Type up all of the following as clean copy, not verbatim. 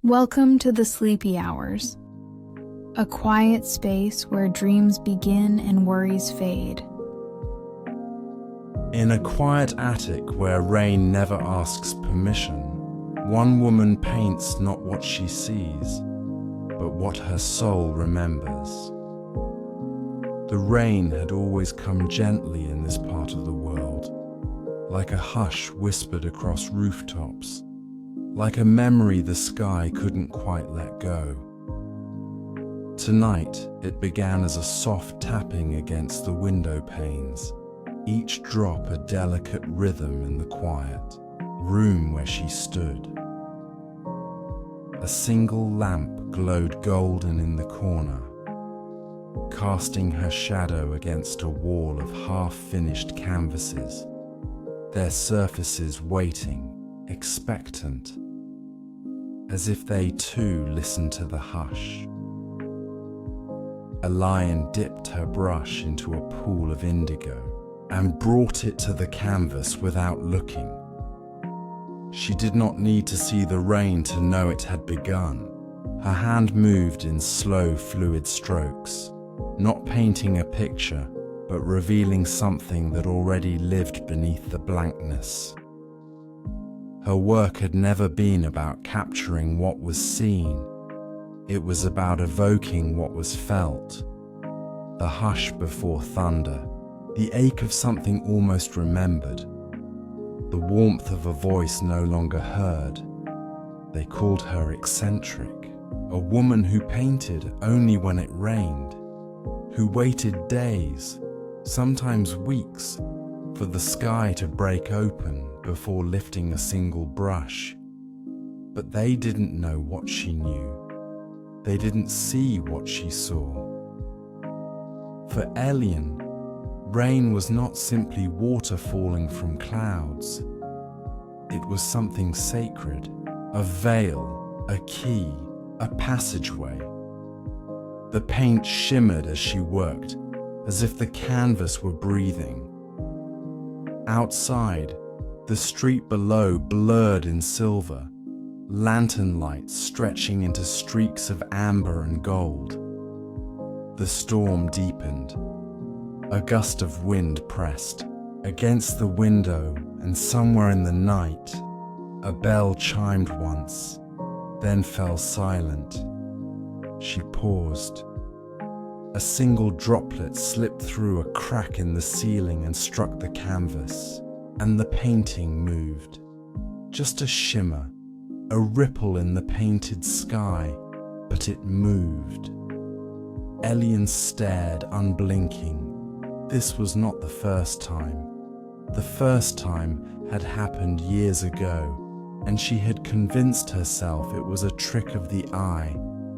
Welcome to the Sleepy Hours, a quiet space where dreams begin and worries fade. In a quiet attic where rain never asks permission, one woman paints not what she sees, but what her soul remembers. The rain had always come gently in this part of the world, like a hush whispered across rooftops, like a memory the sky couldn't quite let go. Tonight, it began as a soft tapping against the window panes, each drop a delicate rhythm in the quiet room where she stood. A single lamp glowed golden in the corner, casting her shadow against a wall of half-finished canvases, their surfaces waiting, expectant, as if they too listened to the hush. A lion dipped her brush into a pool of indigo and brought it to the canvas without looking. She did not need to see the rain to know it had begun. Her hand moved in slow, fluid strokes, not painting a picture, but revealing something that already lived beneath the blankness. Her work had never been about capturing what was seen. It was about evoking what was felt. The hush before thunder, the ache of something almost remembered, the warmth of a voice no longer heard. They called her eccentric, a woman who painted only when it rained, who waited days, sometimes weeks, for the sky to break open before lifting a single brush. But they didn't know what she knew. They didn't see what she saw. For Elian, rain was not simply water falling from clouds. It was something sacred, a veil, a key, a passageway. The paint shimmered as she worked, as if the canvas were breathing. Outside, the street below blurred in silver, lantern lights stretching into streaks of amber and gold. The storm deepened. A gust of wind pressed against the window, and somewhere in the night, a bell chimed once, then fell silent. She paused. A single droplet slipped through a crack in the ceiling and struck the canvas, and the painting moved. Just a shimmer, a ripple in the painted sky, but it moved. Elian stared, unblinking. This was not the first time. The first time had happened years ago, and she had convinced herself it was a trick of the eye,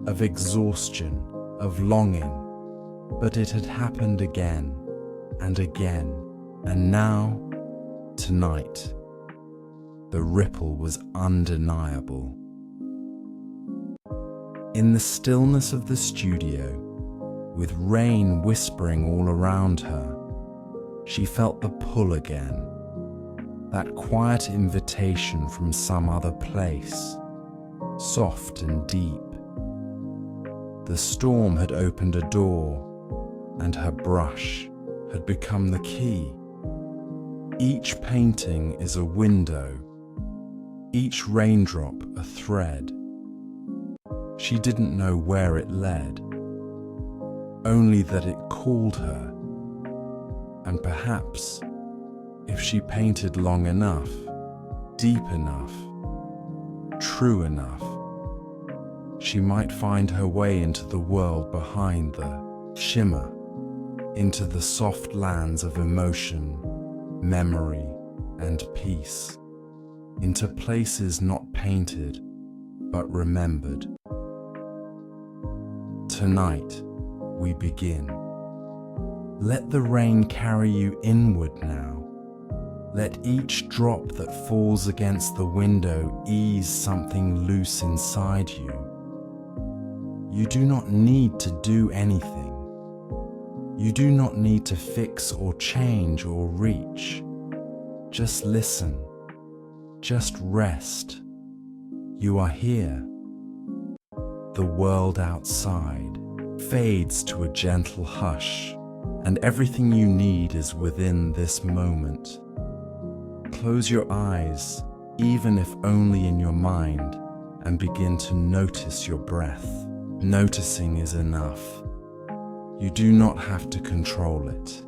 of exhaustion, of longing. But it had happened again, and again, and now, tonight, the ripple was undeniable. In the stillness of the studio, with rain whispering all around her, she felt the pull again, that quiet invitation from some other place, soft and deep. The storm had opened a door, and her brush had become the key. Each painting is a window, each raindrop a thread. She didn't know where it led, only that it called her. And perhaps, if she painted long enough, deep enough, true enough, she might find her way into the world behind the shimmer, into the soft lands of emotion, memory, and peace, into places not painted, but remembered. Tonight, we begin. Let the rain carry you inward now. Let each drop that falls against the window ease something loose inside you. You do not need to do anything. You do not need to fix or change or reach. Just listen. Just rest. You are here, The world outside fades to a gentle hush, and everything you need is within this moment. Close your eyes, even if only in your mind, and begin to notice your breath. Noticing is enough. You do not have to control it.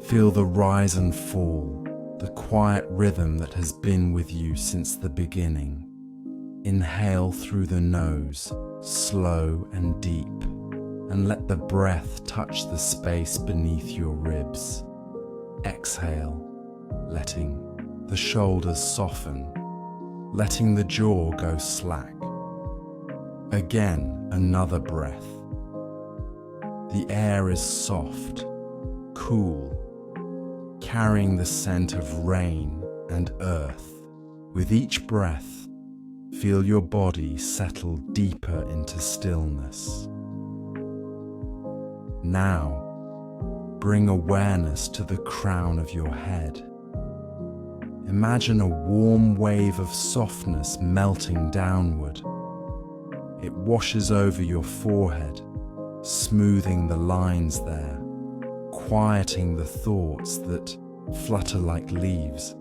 Feel the rise and fall, the quiet rhythm that has been with you since the beginning. Inhale through the nose, slow and deep, and let the breath touch the space beneath your ribs. Exhale, letting the shoulders soften, letting the jaw go slack. Again, another breath. The air is soft, cool, carrying the scent of rain and earth. With each breath, feel your body settle deeper into stillness. Now, bring awareness to the crown of your head. Imagine a warm wave of softness melting downward. It washes over your forehead, smoothing the lines there, quieting the thoughts that flutter like leaves.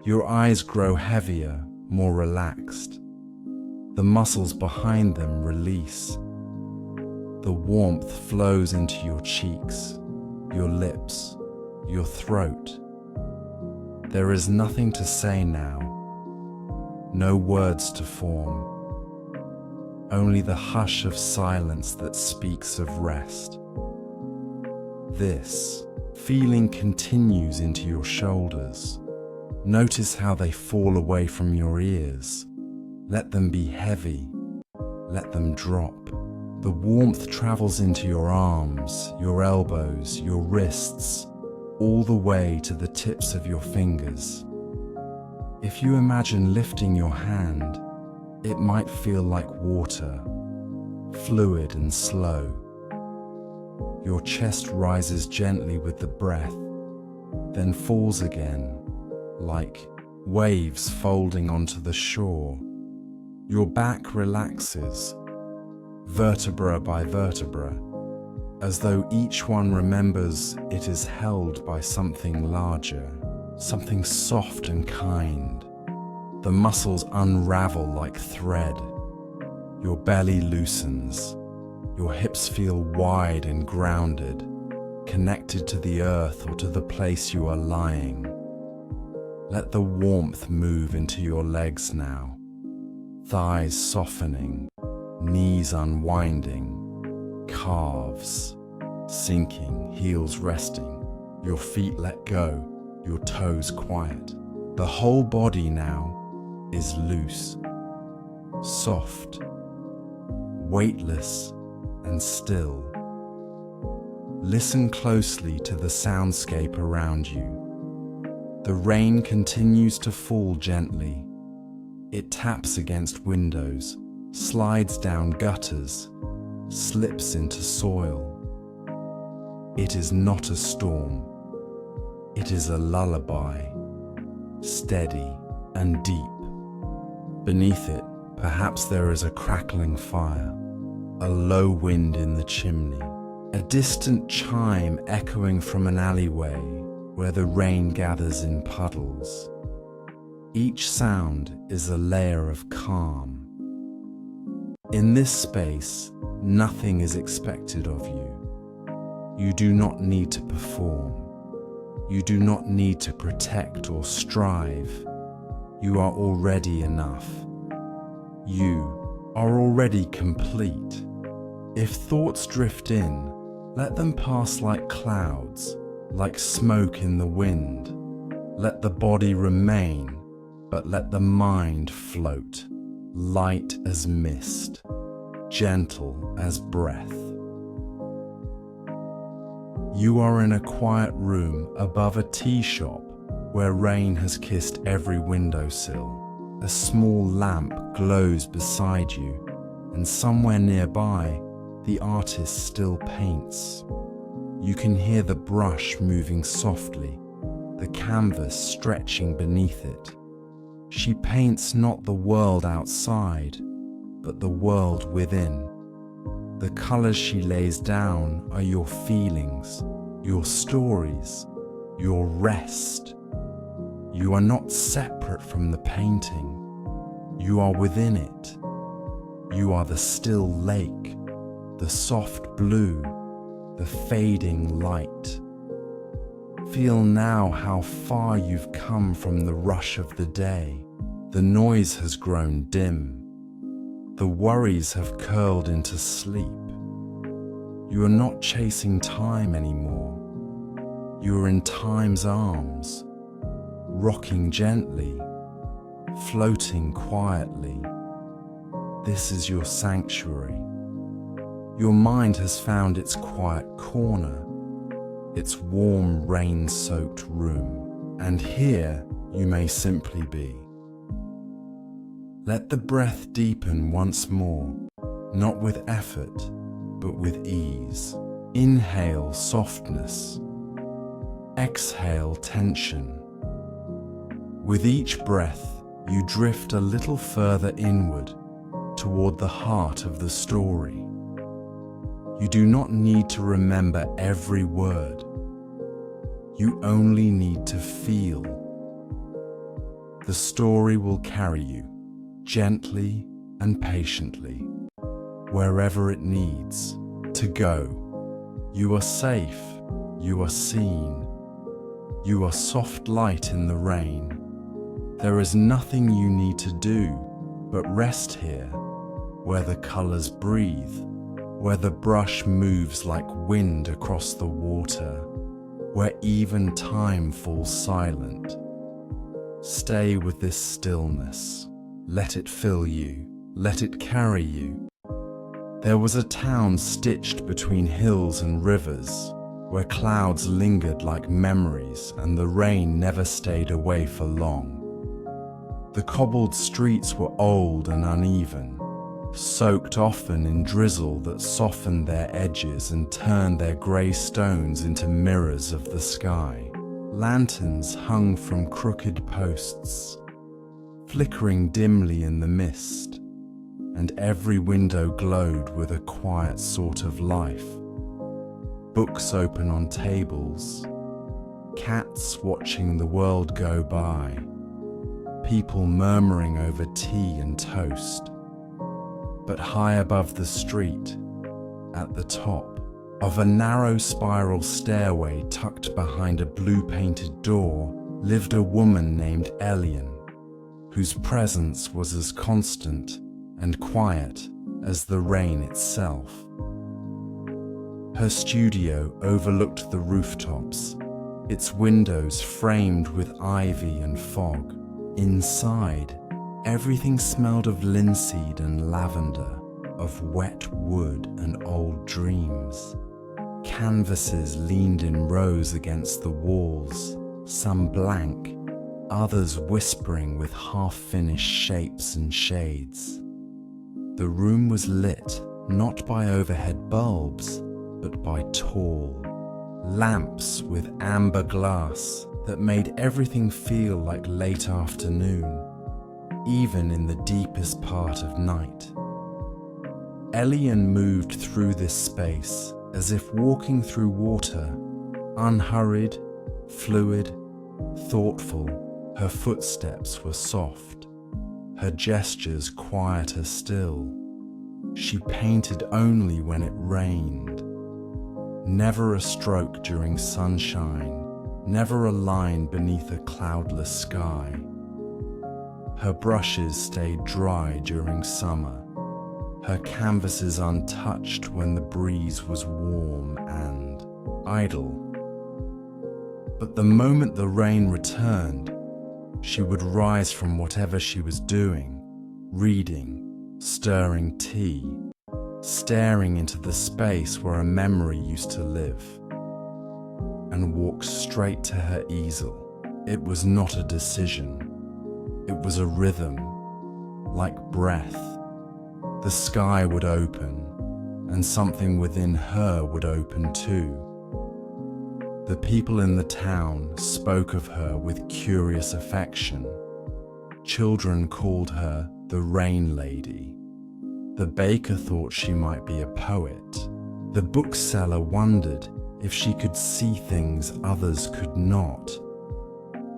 Your eyes grow heavier, more relaxed. The muscles behind them release. The warmth flows into your cheeks, your lips, your throat. There is nothing to say now, no words to form, only the hush of silence that speaks of rest. This feeling continues into your shoulders. Notice how they fall away from your ears. Let them be heavy. Let them drop. The warmth travels into your arms, your elbows, your wrists, all the way to the tips of your fingers. If you imagine lifting your hand, it might feel like water, fluid and slow. Your chest rises gently with the breath, then falls again, like waves folding onto the shore. Your back relaxes, vertebra by vertebra, as though each one remembers it is held by something larger, something soft and kind. The muscles unravel like thread. Your belly loosens. Your hips feel wide and grounded, connected to the earth or to the place you are lying. Let the warmth move into your legs now. Thighs softening, knees unwinding, calves sinking, heels resting, your feet let go, your toes quiet. The whole body now is loose, soft, weightless, and still. Listen closely to the soundscape around you. The rain continues to fall gently. It taps against windows, slides down gutters, slips into soil. It is not a storm. It is a lullaby, steady and deep. Beneath it, perhaps there is a crackling fire, a low wind in the chimney, a distant chime echoing from an alleyway where the rain gathers in puddles. Each sound is a layer of calm. In this space, nothing is expected of you. You do not need to perform. You do not need to protect or strive. You are already enough. You are already complete. If thoughts drift in, let them pass like clouds, like smoke in the wind. Let the body remain, but let the mind float, light as mist, gentle as breath. You are in a quiet room above a tea shop where rain has kissed every windowsill. A small lamp glows beside you, and somewhere nearby, the artist still paints. You can hear the brush moving softly, the canvas stretching beneath it. She paints not the world outside, but the world within. The colors she lays down are your feelings, your stories, your rest. You are not separate from the painting. You are within it. You are the still lake, the soft blue, the fading light. Feel now how far you've come from the rush of the day. The noise has grown dim. The worries have curled into sleep. You are not chasing time anymore. You are in time's arms, rocking gently, floating quietly. This is your sanctuary. Your mind has found its quiet corner, its warm rain-soaked room, and here you may simply be. Let the breath deepen once more, not with effort, but with ease. Inhale softness. Exhale tension. With each breath, you drift a little further inward, toward the heart of the story. You do not need to remember every word. You only need to feel. The story will carry you, gently and patiently, wherever it needs to go. You are safe, you are seen, you are soft light in the rain. There is nothing you need to do but rest here, where the colors breathe, where the brush moves like wind across the water, where even time falls silent. Stay with this stillness. Let it fill you. Let it carry you. There was a town stitched between hills and rivers, where clouds lingered like memories and the rain never stayed away for long. The cobbled streets were old and uneven, soaked often in drizzle that softened their edges and turned their grey stones into mirrors of the sky. Lanterns hung from crooked posts, flickering dimly in the mist, and every window glowed with a quiet sort of life. Books open on tables, cats watching the world go by, people murmuring over tea and toast. But high above the street, at the top of a narrow spiral stairway tucked behind a blue-painted door, lived a woman named Elian, whose presence was as constant and quiet as the rain itself. Her studio overlooked the rooftops, its windows framed with ivy and fog. Inside, everything smelled of linseed and lavender, of wet wood and old dreams. Canvases leaned in rows against the walls, some blank, others whispering with half-finished shapes and shades. The room was lit not by overhead bulbs, but by tall lamps with amber glass that made everything feel like late afternoon, even in the deepest part of night. Elian moved through this space as if walking through water, unhurried, fluid, thoughtful. Her footsteps were soft, her gestures quieter still. She painted only when it rained. Never a stroke during sunshine, never a line beneath a cloudless sky. Her brushes stayed dry during summer, her canvases untouched when the breeze was warm and idle. But the moment the rain returned, she would rise from whatever she was doing, reading, stirring tea, staring into the space where a memory used to live, and walk straight to her easel. It was not a decision. It was a rhythm, like breath. The sky would open, and something within her would open too. The people in the town spoke of her with curious affection. Children called her the Rain Lady. The baker thought she might be a poet. The bookseller wondered if she could see things others could not.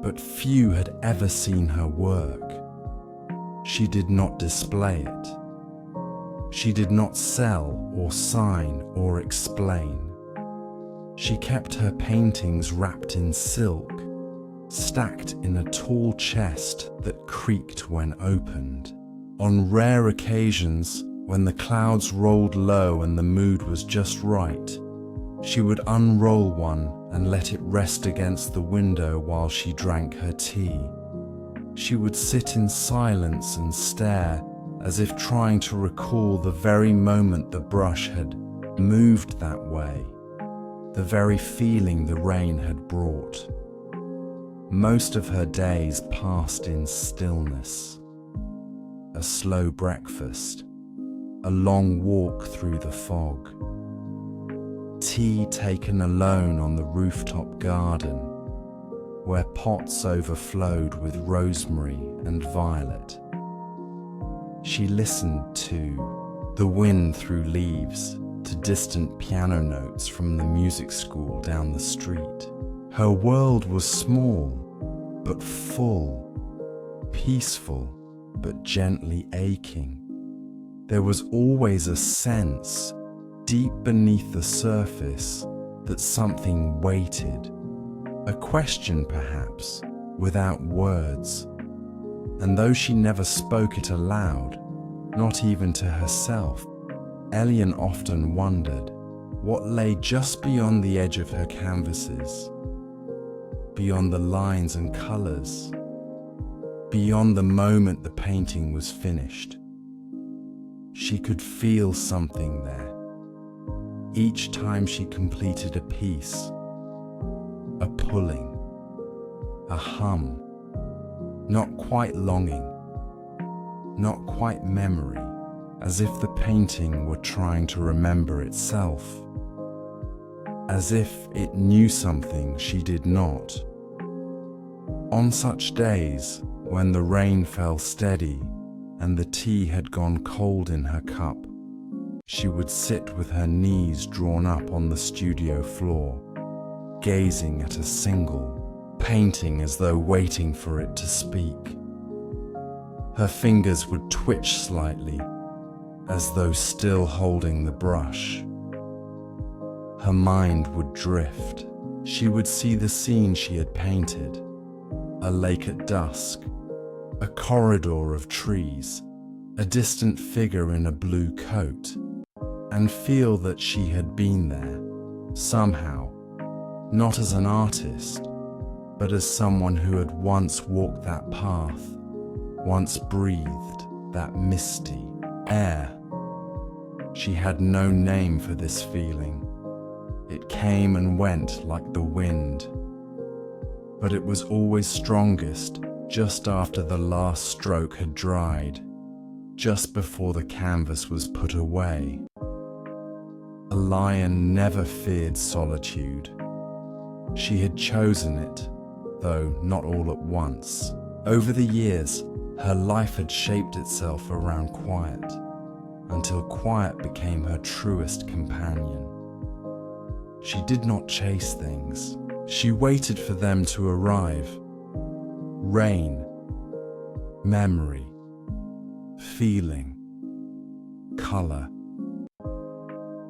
But few had ever seen her work. She did not display it. She did not sell or sign or explain. She kept her paintings wrapped in silk, stacked in a tall chest that creaked when opened. On rare occasions, when the clouds rolled low and the mood was just right, she would unroll one and let it rest against the window while she drank her tea. She would sit in silence and stare, as if trying to recall the very moment the brush had moved that way, the very feeling the rain had brought. Most of her days passed in stillness. A slow breakfast, a long walk through the fog, tea taken alone on the rooftop garden, where pots overflowed with rosemary and violet. She listened to the wind through leaves, to distant piano notes from the music school down the street. Her world was small, but full, peaceful, but gently aching. There was always a sense, deep beneath the surface, that something waited. A question, perhaps, without words. And though she never spoke it aloud, not even to herself, Elian often wondered what lay just beyond the edge of her canvases, beyond the lines and colours, beyond the moment the painting was finished. She could feel something there. Each time she completed a piece, a pulling, a hum, not quite longing, not quite memory, as if the painting were trying to remember itself, as if it knew something she did not. On such days, when the rain fell steady and the tea had gone cold in her cup, she would sit with her knees drawn up on the studio floor, gazing at a single painting as though waiting for it to speak. Her fingers would twitch slightly, as though still holding the brush. Her mind would drift. She would see the scene she had painted, a lake at dusk, a corridor of trees, a distant figure in a blue coat, and feel that she had been there, somehow, not as an artist, but as someone who had once walked that path, once breathed that misty air. She had no name for this feeling. It came and went like the wind, but it was always strongest just after the last stroke had dried, just before the canvas was put away. A lion never feared solitude. She had chosen it, though not all at once. Over the years, her life had shaped itself around quiet, until quiet became her truest companion. She did not chase things. She waited for them to arrive. Rain, memory, feeling, color.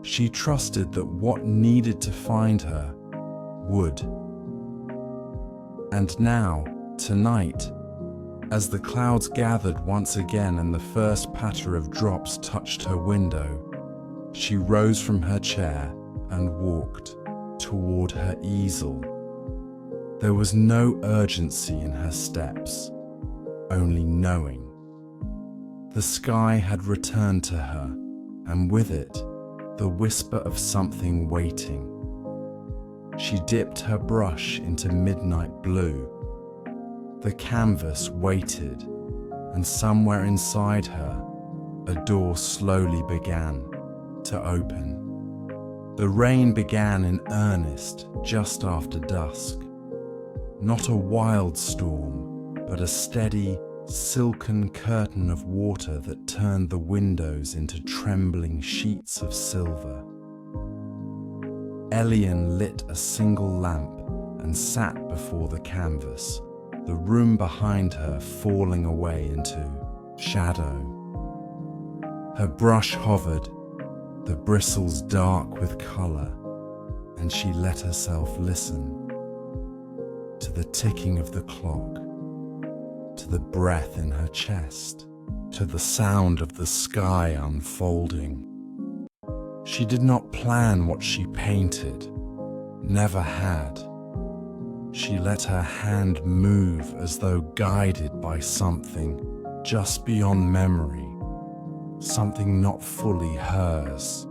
She trusted that what needed to find her would. And now, tonight, as the clouds gathered once again and the first patter of drops touched her window, she rose from her chair and walked toward her easel. There was no urgency in her steps, only knowing. The sky had returned to her, and with it, the whisper of something waiting. She dipped her brush into midnight blue. The canvas waited, and somewhere inside her, a door slowly began to open. The rain began in earnest just after dusk. Not a wild storm, but a steady, silken curtain of water that turned the windows into trembling sheets of silver. Elian lit a single lamp and sat before the canvas, the room behind her falling away into shadow. Her brush hovered, the bristles dark with color, and she let herself listen to the ticking of the clock, to the breath in her chest, to the sound of the sky unfolding. She did not plan what she painted, never had. She let her hand move as though guided by something just beyond memory, something not fully hers.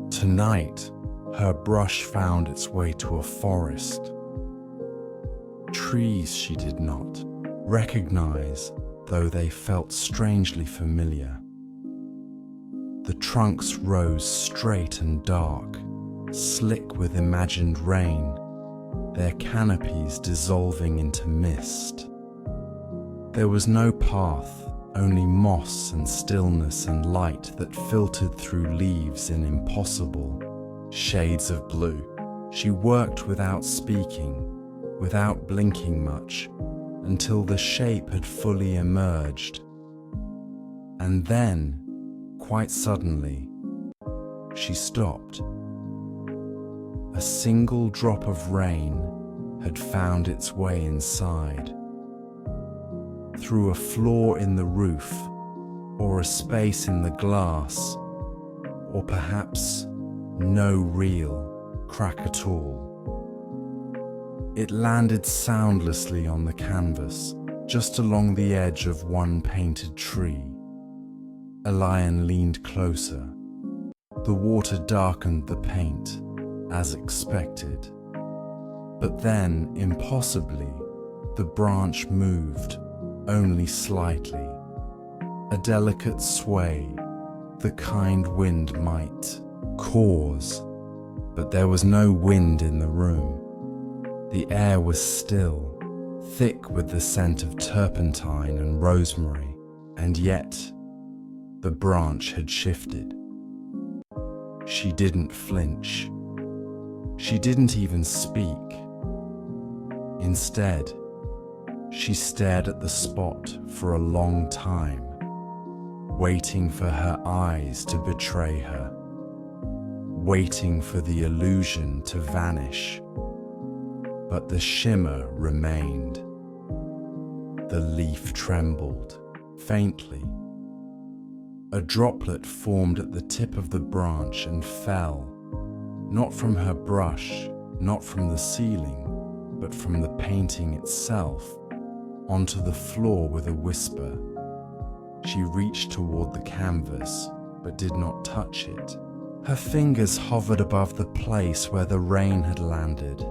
Tonight, her brush found its way to a forest. Trees she did not recognize, though they felt strangely familiar. The trunks rose straight and dark, slick with imagined rain, their canopies dissolving into mist. There was no path, only moss and stillness and light that filtered through leaves in impossible shades of blue. She worked without speaking, without blinking much, until the shape had fully emerged. And then, quite suddenly, she stopped. A single drop of rain had found its way inside, through a flaw in the roof, or a space in the glass, or perhaps no real crack at all. It landed soundlessly on the canvas, just along the edge of one painted tree. A lion leaned closer. The water darkened the paint, as expected. But then, impossibly, the branch moved, only slightly. A delicate sway, the kind wind might cause. But there was no wind in the room. The air was still, thick with the scent of turpentine and rosemary, and yet the branch had shifted. She didn't flinch. She didn't even speak. Instead, she stared at the spot for a long time, waiting for her eyes to betray her, waiting for the illusion to vanish. But the shimmer remained. The leaf trembled, faintly. A droplet formed at the tip of the branch and fell, not from her brush, not from the ceiling, but from the painting itself, onto the floor with a whisper. She reached toward the canvas, but did not touch it. Her fingers hovered above the place where the rain had landed.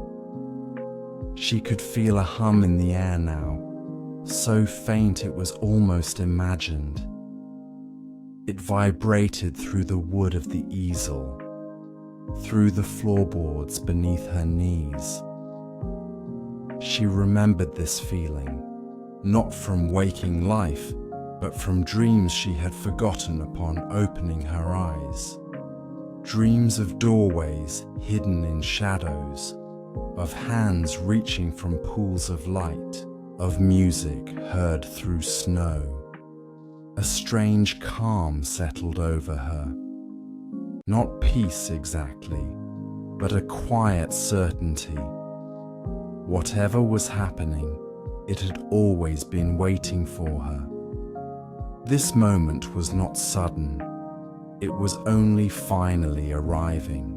She could feel a hum in the air now, so faint it was almost imagined. It vibrated through the wood of the easel, through the floorboards beneath her knees. She remembered this feeling, not from waking life, but from dreams she had forgotten upon opening her eyes. Dreams of doorways hidden in shadows, of hands reaching from pools of light, of music heard through snow. A strange calm settled over her. Not peace exactly, but a quiet certainty. Whatever was happening, it had always been waiting for her. This moment was not sudden. It was only finally arriving.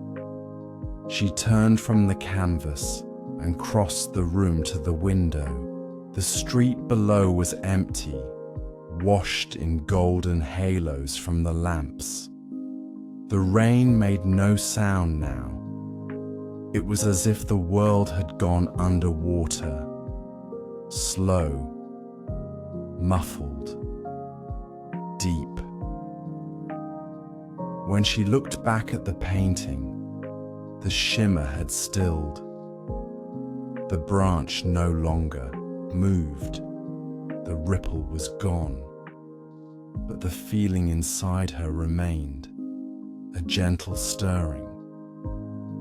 She turned from the canvas and crossed the room to the window. The street below was empty, washed in golden halos from the lamps. The rain made no sound now. It was as if the world had gone underwater, slow, muffled, deep. When she looked back at the painting, the shimmer had stilled. The branch no longer moved. the ripple was gone, but the feeling inside her remained, a gentle stirring,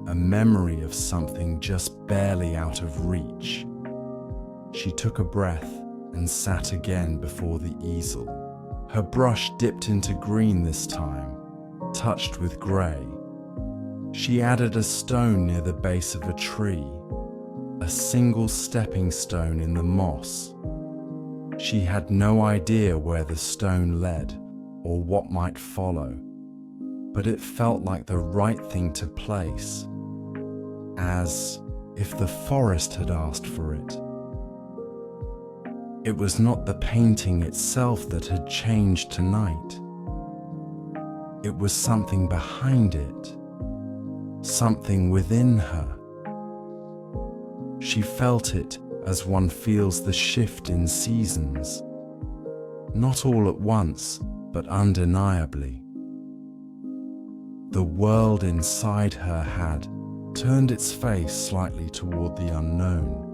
a memory of something just barely out of reach. She took a breath and sat again before the easel. Her brush dipped into green this time, touched with grey. She added a stone near the base of a tree, a single stepping stone in the moss. She had no idea where the stone led or what might follow, but it felt like the right thing to place, as if the forest had asked for it. It was not the painting itself that had changed tonight. It was something behind it, something within her. She felt it as one feels the shift in seasons, not all at once, but undeniably. The world inside her had turned its face slightly toward the unknown.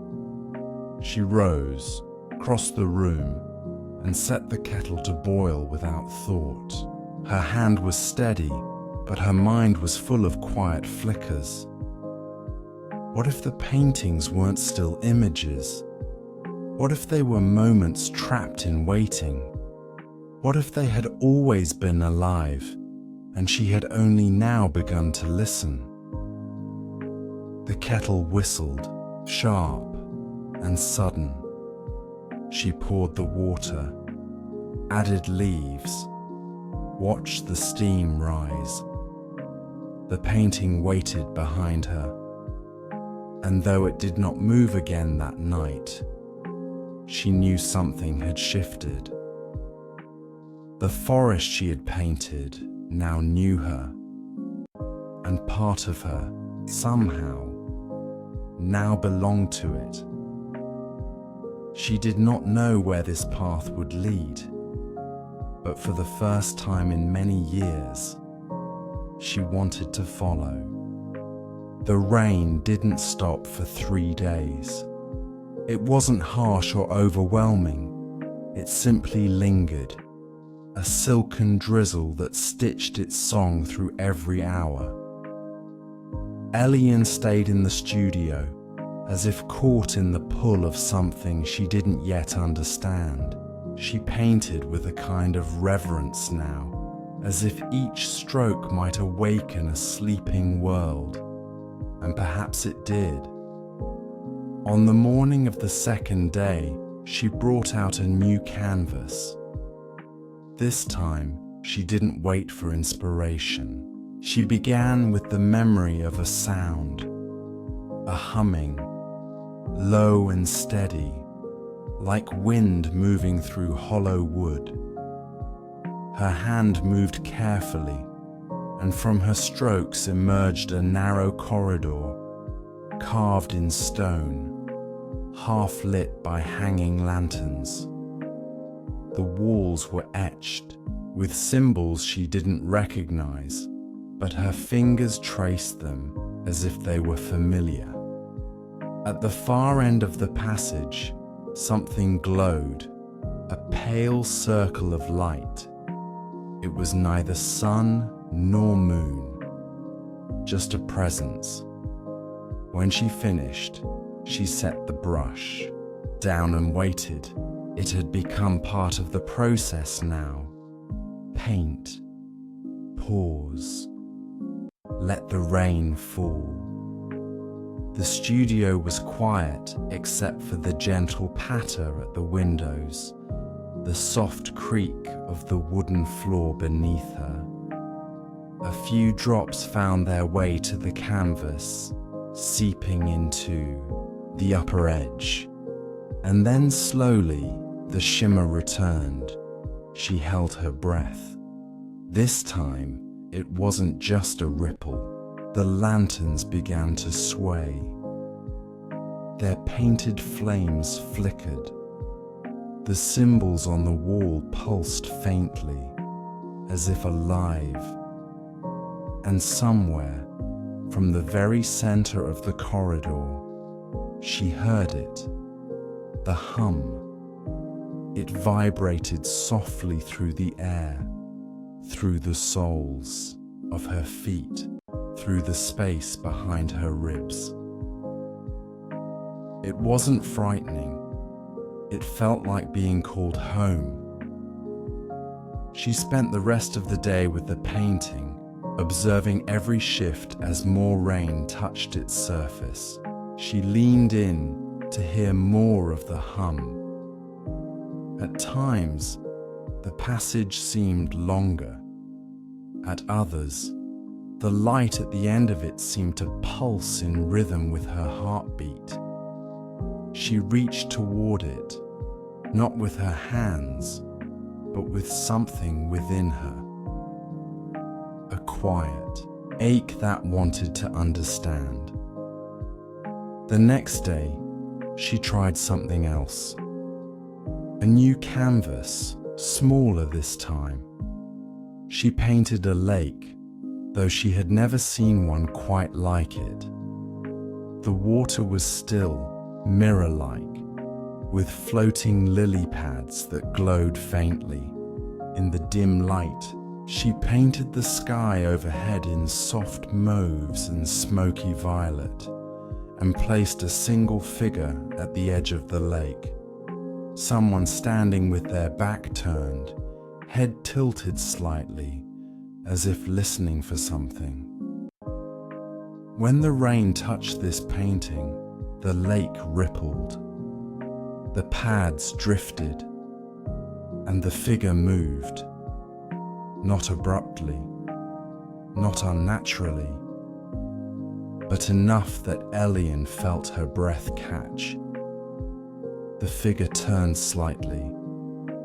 She rose, crossed the room, and set the kettle to boil without thought. Her hand was steady, but her mind was full of quiet flickers. What if the paintings weren't still images? What if they were moments trapped in waiting? What if they had always been alive, and she had only now begun to listen? The kettle whistled, sharp and sudden. She poured the water, added leaves, watched the steam rise. The painting waited behind her, and though it did not move again that night, she knew something had shifted. The forest she had painted now knew her, and part of her, somehow, now belonged to it. She did not know where this path would lead, but for the first time in many years, she wanted to follow. The rain didn't stop for 3 days. It wasn't harsh or overwhelming. It simply lingered, a silken drizzle that stitched its song through every hour. Elian stayed in the studio, as if caught in the pull of something she didn't yet understand. She painted with a kind of reverence now, as if each stroke might awaken a sleeping world. And perhaps it did. On the morning of the second day, she brought out a new canvas. This time, she didn't wait for inspiration. She began with the memory of a sound, a humming, low and steady, like wind moving through hollow wood. Her hand moved carefully, and from her strokes emerged a narrow corridor, carved in stone, half lit by hanging lanterns. The walls were etched with symbols she didn't recognize, but her fingers traced them as if they were familiar. At the far end of the passage, something glowed, a pale circle of light. It was neither sun nor moon, just a presence. When she finished, she set the brush down and waited. It had become part of the process now. Paint, pause, let the rain fall. The studio was quiet except for the gentle patter at the windows, the soft creak of the wooden floor beneath her. A few drops found their way to the canvas, seeping into the upper edge. And then slowly, the shimmer returned. She held her breath. This time, it wasn't just a ripple. The lanterns began to sway. Their painted flames flickered. The symbols on the wall pulsed faintly, as if alive. And somewhere, from the very center of the corridor, she heard it, the hum, It vibrated softly through the air, through the soles of her feet, through the space behind her ribs. It wasn't frightening. It felt like being called home. She spent the rest of the day with the painting, observing every shift as more rain touched its surface. She leaned in to hear more of the hum. At times, the passage seemed longer. At others, the light at the end of it seemed to pulse in rhythm with her heartbeat. She reached toward it, not with her hands, but with something within her. A quiet ache that wanted to understand. The next day, she tried something else. A new canvas, smaller this time. She painted a lake, though she had never seen one quite like it. The water was still, mirror-like, with floating lily pads that glowed faintly. In the dim light, she painted the sky overhead in soft mauves and smoky violet, and placed a single figure at the edge of the lake. Someone standing with their back turned, head tilted slightly, as if listening for something. When the rain touched this painting, the lake rippled. The pads drifted, and the figure moved. Not abruptly, not unnaturally, but enough that Elian felt her breath catch. The figure turned slightly,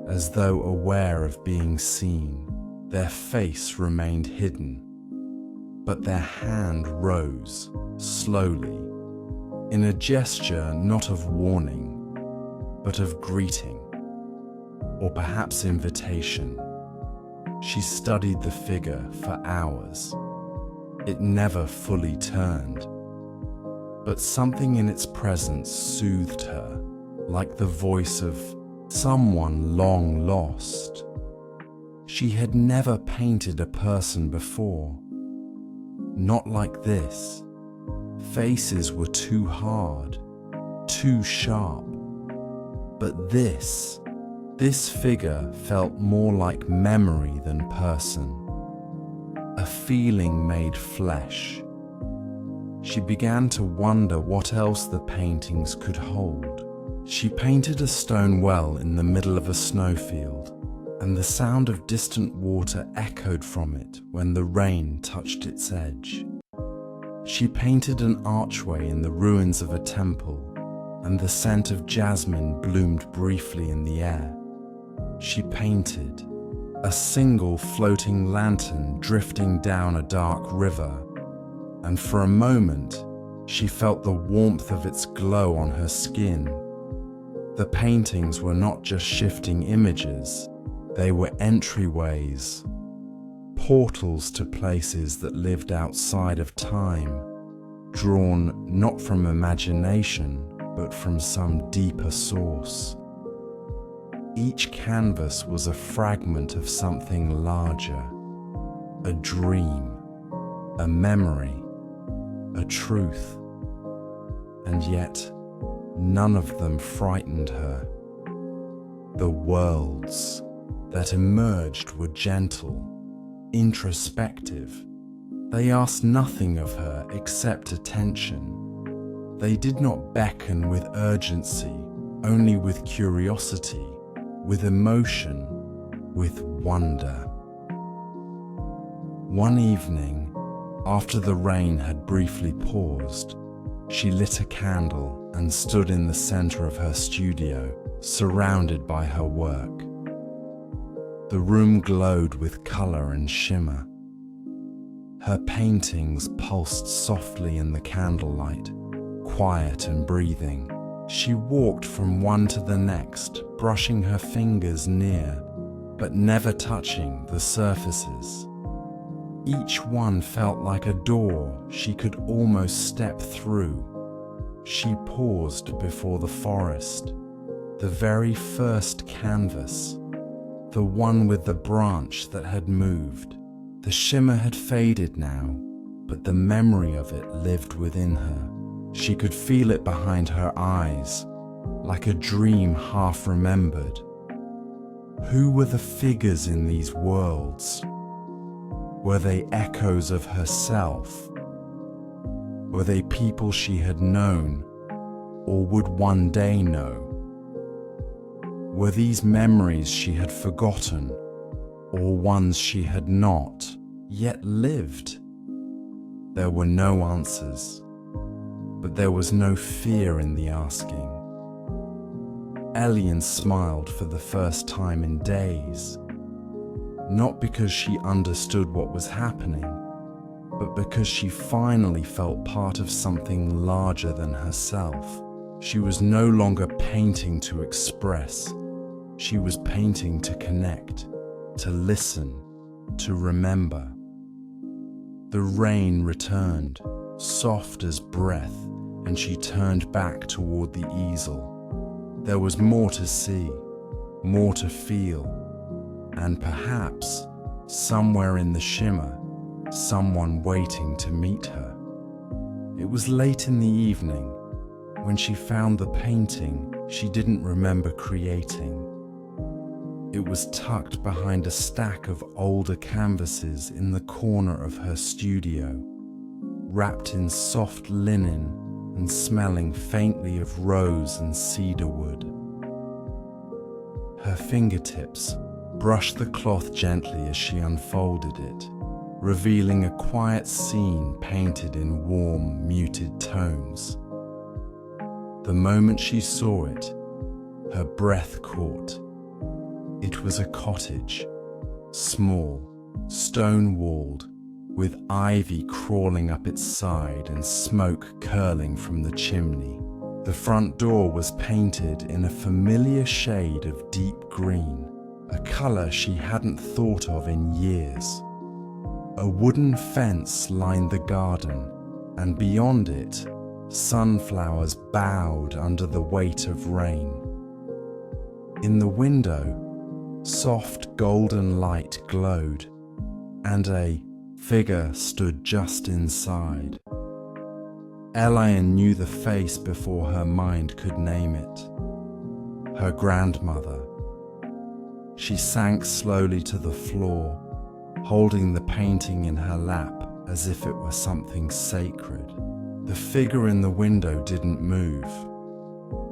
as though aware of being seen. Their face remained hidden, but their hand rose, slowly, in a gesture not of warning, but of greeting, or perhaps invitation. She studied the figure for hours. It never fully turned, but something in its presence soothed her, like the voice of someone long lost. She had never painted a person before. Not like this. Faces were too hard, too sharp. But this figure felt more like memory than person. A feeling made flesh. She began to wonder what else the paintings could hold. She painted a stone well in the middle of a snowfield, and the sound of distant water echoed from it when the rain touched its edge. She painted an archway in the ruins of a temple, and the scent of jasmine bloomed briefly in the air. She painted a single floating lantern drifting down a dark river, and for a moment she felt the warmth of its glow on her skin. The paintings were not just shifting images, they were entryways, portals to places that lived outside of time, drawn not from imagination, but from some deeper source. Each canvas was a fragment of something larger, a dream, a memory, a truth, and yet none of them frightened her. The worlds that emerged were gentle, introspective. They asked nothing of her except attention. They did not beckon with urgency, only with curiosity, with emotion, with wonder. One evening, after the rain had briefly paused, she lit a candle and stood in the center of her studio, surrounded by her work. The room glowed with color and shimmer. Her paintings pulsed softly in the candlelight, quiet and breathing. She walked from one to the next, brushing her fingers near, but never touching the surfaces. Each one felt like a door she could almost step through. She paused before the forest, The very first canvas, the one with the branch that had moved. The shimmer had faded now, but the memory of it lived within her. She could feel it behind her eyes, like a dream half remembered. Who were the figures in these worlds? Were they echoes of herself? Were they people she had known, or would one day know? Were these memories she had forgotten, or ones she had not yet lived? There were no answers, but there was no fear in the asking. Elian smiled for the first time in days, not because she understood what was happening, but because she finally felt part of something larger than herself. She was no longer painting to express. She was painting to connect, to listen, to remember. The rain returned, soft as breath, and she turned back toward the easel. There was more to see, more to feel, and perhaps, somewhere in the shimmer, someone waiting to meet her. It was late in the evening when she found the painting she didn't remember creating. It was tucked behind a stack of older canvases in the corner of her studio, wrapped in soft linen and smelling faintly of rose and cedar wood. Her fingertips brushed the cloth gently as she unfolded it, revealing a quiet scene painted in warm, muted tones. The moment she saw it, her breath caught. It was a cottage, small, stone-walled, with ivy crawling up its side and smoke curling from the chimney. The front door was painted in a familiar shade of deep green, a color she hadn't thought of in years. A wooden fence lined the garden, and beyond it, sunflowers bowed under the weight of rain. In the window, soft golden light glowed, and a figure stood just inside. Elian knew the face before her mind could name it. Her grandmother. She sank slowly to the floor, holding the painting in her lap as if it were something sacred. The figure in the window didn't move.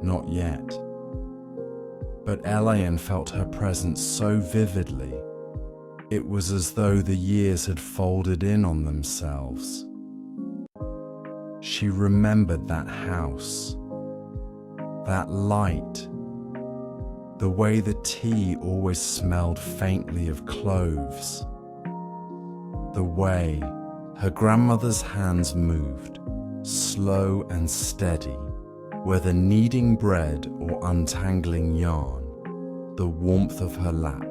Not yet. But Elian felt her presence so vividly, it was as though the years had folded in on themselves. She remembered that house, that light, the way the tea always smelled faintly of cloves, the way her grandmother's hands moved, slow and steady, whether kneading bread or untangling yarn, the warmth of her lap,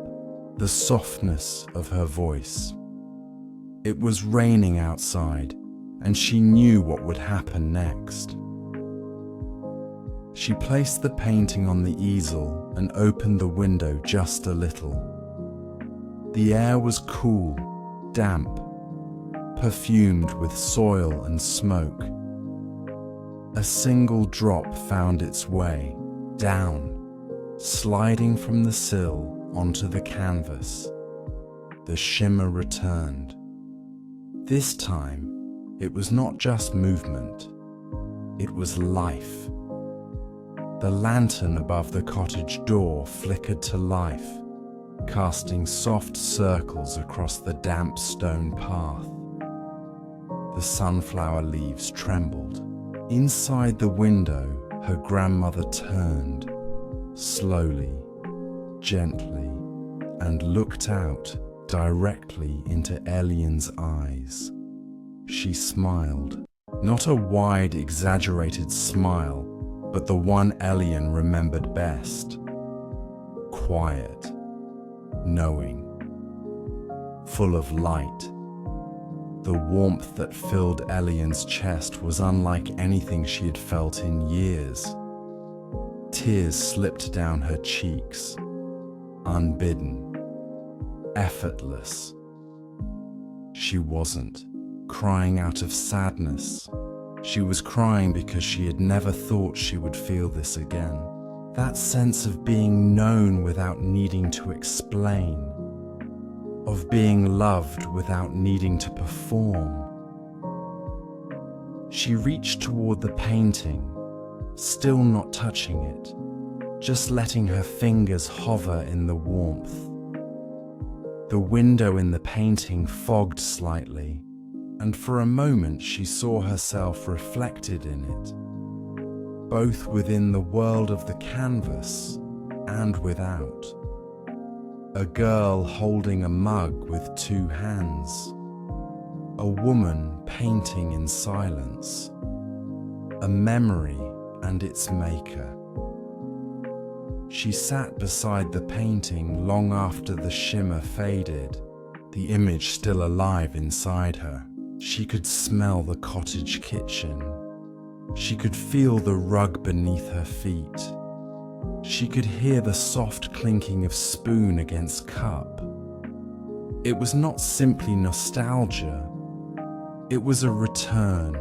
the softness of her voice. It was raining outside, and she knew what would happen next. She placed the painting on the easel and opened the window just a little. The air was cool, damp, perfumed with soil and smoke. A single drop found its way down, sliding from the sill onto the canvas. The shimmer returned. This time, it was not just movement, it was life. The lantern above the cottage door flickered to life, casting soft circles across the damp stone path. The sunflower leaves trembled. Inside the window, her grandmother turned, slowly, gently, and looked out directly into Elian's eyes. She smiled, not a wide, exaggerated smile, but the one Elian remembered best. Quiet, knowing, full of light. The warmth that filled Elian's chest was unlike anything she had felt in years. Tears slipped down her cheeks, unbidden, effortless. She wasn't crying out of sadness. She was crying because she had never thought she would feel this again. That sense of being known without needing to explain, of being loved without needing to perform. She reached toward the painting, still not touching it, just letting her fingers hover in the warmth. The window in the painting fogged slightly, and for a moment she saw herself reflected in it, both within the world of the canvas and without. A girl holding a mug with two hands, a woman painting in silence, a memory and its maker. She sat beside the painting long after the shimmer faded, the image still alive inside her. She could smell the cottage kitchen. She could feel the rug beneath her feet. She could hear the soft clinking of spoon against cup. It was not simply nostalgia. It was a return.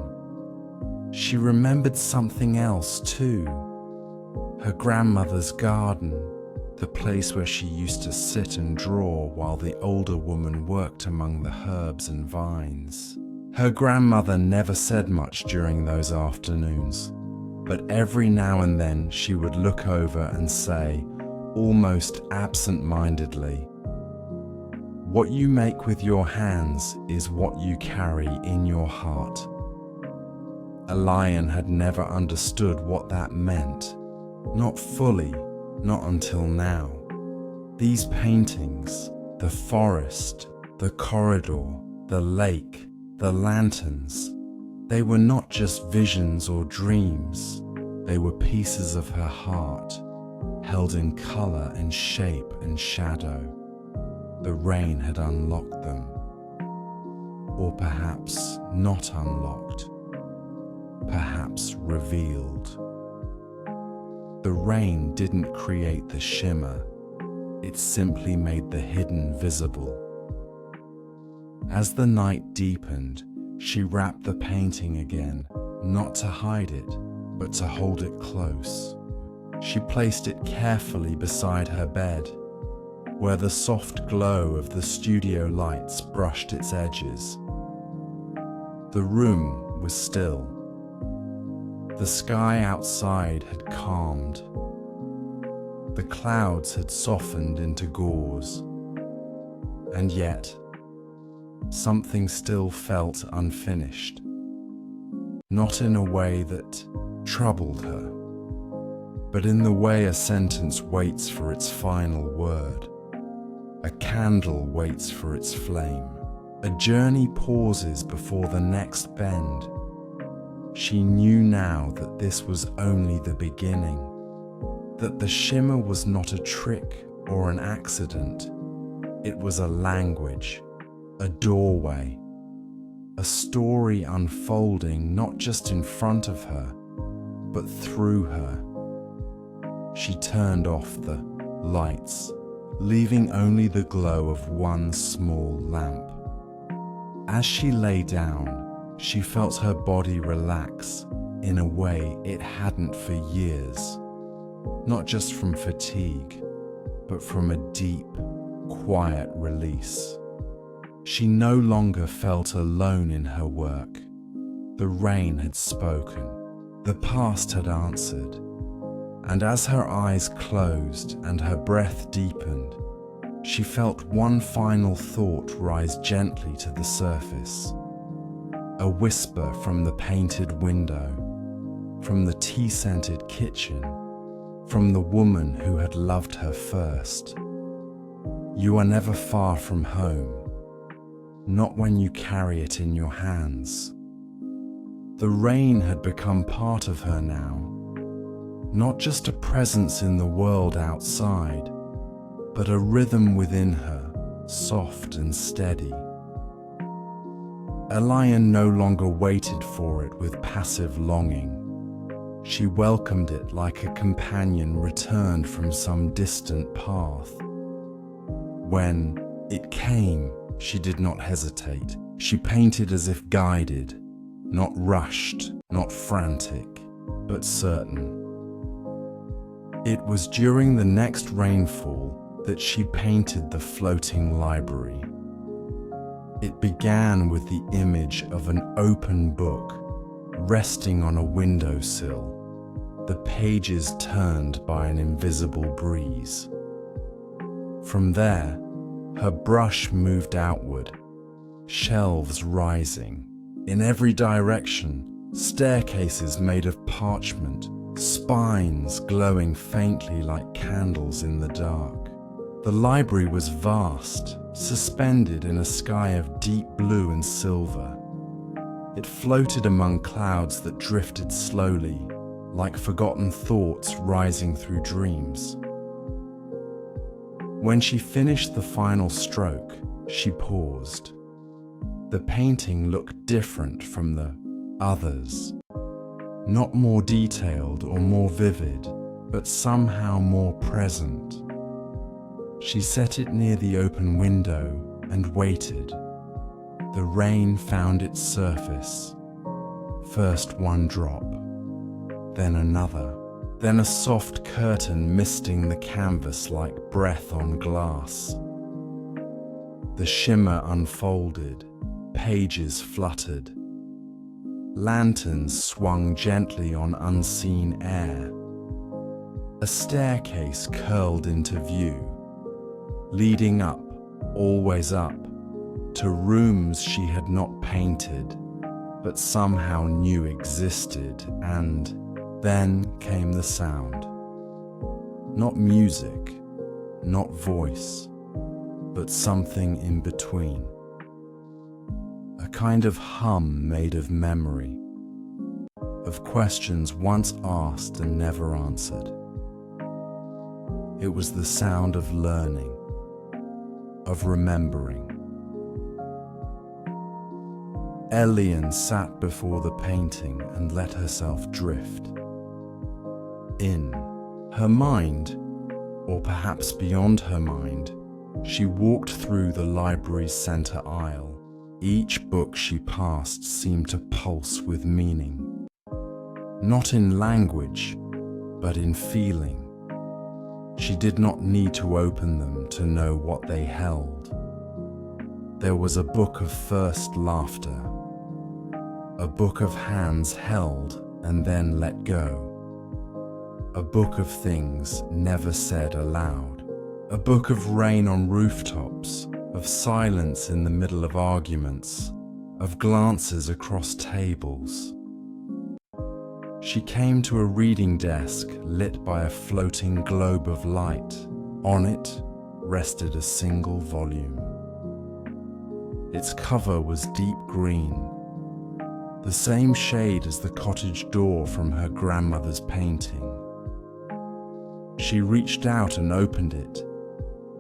She remembered something else too. Her grandmother's garden, the place where she used to sit and draw while the older woman worked among the herbs and vines. Her grandmother never said much during those afternoons, but every now and then she would look over and say, almost absent-mindedly, "What you make with your hands is what you carry in your heart." A lion had never understood what that meant. Not fully, not until now. These paintings, the forest, the corridor, the lake, the lanterns, they were not just visions or dreams. They were pieces of her heart, held in color and shape and shadow. The rain had unlocked them. Or perhaps not unlocked. Perhaps revealed. The rain didn't create the shimmer, it simply made the hidden visible. As the night deepened, she wrapped the painting again, not to hide it, but to hold it close. She placed it carefully beside her bed, where the soft glow of the studio lights brushed its edges. The room was still. The sky outside had calmed. The clouds had softened into gauze. And yet, something still felt unfinished. Not in a way that troubled her, but in the way a sentence waits for its final word. A candle waits for its flame. A journey pauses before the next bend. She knew now that this was only the beginning, that the shimmer was not a trick or an accident. It was a language, a doorway, a story unfolding not just in front of her, but through her. She turned off the lights, leaving only the glow of one small lamp. As she lay down, she felt her body relax in a way it hadn't for years, not just from fatigue, but from a deep, quiet release. She no longer felt alone in her work. The rain had spoken, the past had answered, and as her eyes closed and her breath deepened, she felt one final thought rise gently to the surface. A whisper from the painted window, from the tea-scented kitchen, from the woman who had loved her first. You are never far from home, not when you carry it in your hands. The rain had become part of her now, not just a presence in the world outside, but a rhythm within her, soft and steady. A lion no longer waited for it with passive longing. She welcomed it like a companion returned from some distant path. When it came, she did not hesitate. She painted as if guided, not rushed, not frantic, but certain. It was during the next rainfall that she painted the floating library. It began with the image of an open book resting on a windowsill, the pages turned by an invisible breeze. From there, her brush moved outward, shelves rising. In every direction, staircases made of parchment, spines glowing faintly like candles in the dark. The library was vast, suspended in a sky of deep blue and silver. It floated among clouds that drifted slowly, like forgotten thoughts rising through dreams. When she finished the final stroke, she paused. The painting looked different from the others. Not more detailed or more vivid, but somehow more present. She set it near the open window and waited. The rain found its surface. First one drop, then another, then a soft curtain misting the canvas like breath on glass. The shimmer unfolded, pages fluttered. Lanterns swung gently on unseen air. A staircase curled into view, leading up, always up, to rooms she had not painted, but somehow knew existed, and then came the sound. Not music, not voice, but something in between. A kind of hum made of memory, of questions once asked and never answered. It was the sound of learning, of remembering. Elian sat before the painting and let herself drift. In her mind, or perhaps beyond her mind, she walked through the library's center aisle. Each book she passed seemed to pulse with meaning. Not in language, but in feeling. She did not need to open them to know what they held. There was a book of first laughter, a book of hands held and then let go, a book of things never said aloud, a book of rain on rooftops, of silence in the middle of arguments, of glances across tables. She came to a reading desk lit by a floating globe of light. On it rested a single volume. Its cover was deep green, the same shade as the cottage door from her grandmother's painting. She reached out and opened it,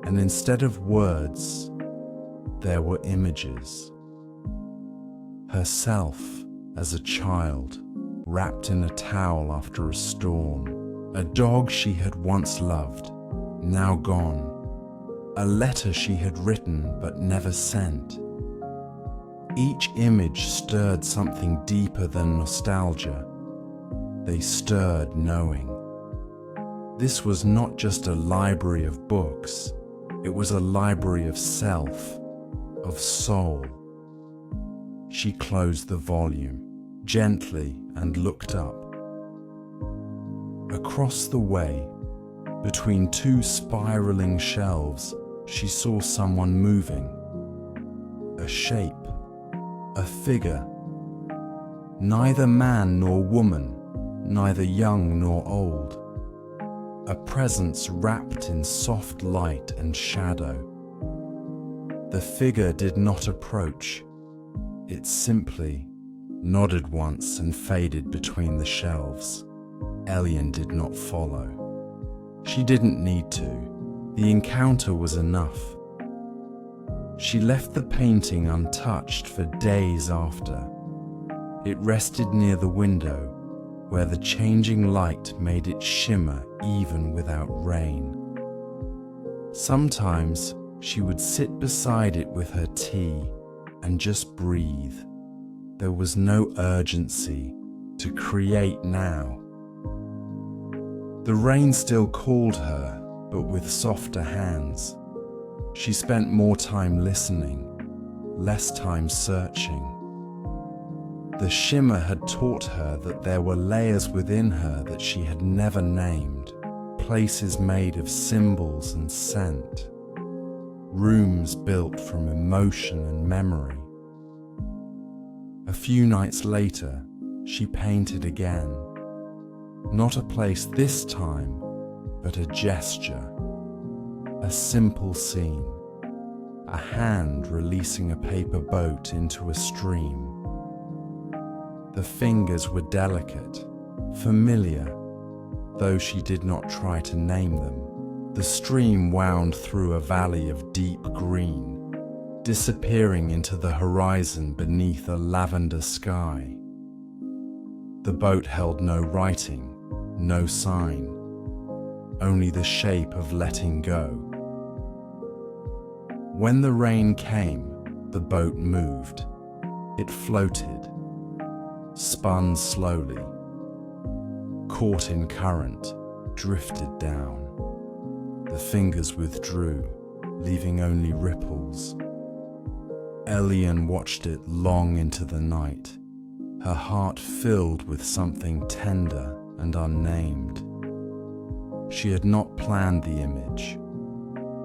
and instead of words, there were images. Herself as a child, wrapped in a towel after a storm. A dog she had once loved, now gone. A letter she had written but never sent. Each image stirred something deeper than nostalgia. They stirred knowing. This was not just a library of books. It was a library of self, of soul. She closed the volume gently and looked up. Across the way, between two spiraling shelves, she saw someone moving. A shape, a figure. Neither man nor woman, neither young nor old. A presence wrapped in soft light and shadow. The figure did not approach. It simply nodded once and faded between the shelves. Elian did not follow. She didn't need to. The encounter was enough. She left the painting untouched for days after. It rested near the window, where the changing light made it shimmer even without rain. Sometimes she would sit beside it with her tea and just breathe. There was no urgency to create now. The rain still called her, but with softer hands. She spent more time listening, less time searching. The shimmer had taught her that there were layers within her that she had never named, places made of symbols and scent, rooms built from emotion and memory. A few nights later, she painted again. Not a place this time, but a gesture, a simple scene, a hand releasing a paper boat into a stream. The fingers were delicate, familiar, though she did not try to name them. The stream wound through a valley of deep green, disappearing into the horizon beneath a lavender sky. The boat held no writing, no sign, only the shape of letting go. When the rain came, the boat moved. It floated, spun slowly, caught in current, drifted down. The fingers withdrew, leaving only ripples. Elian watched it long into the night, her heart filled with something tender and unnamed. She had not planned the image,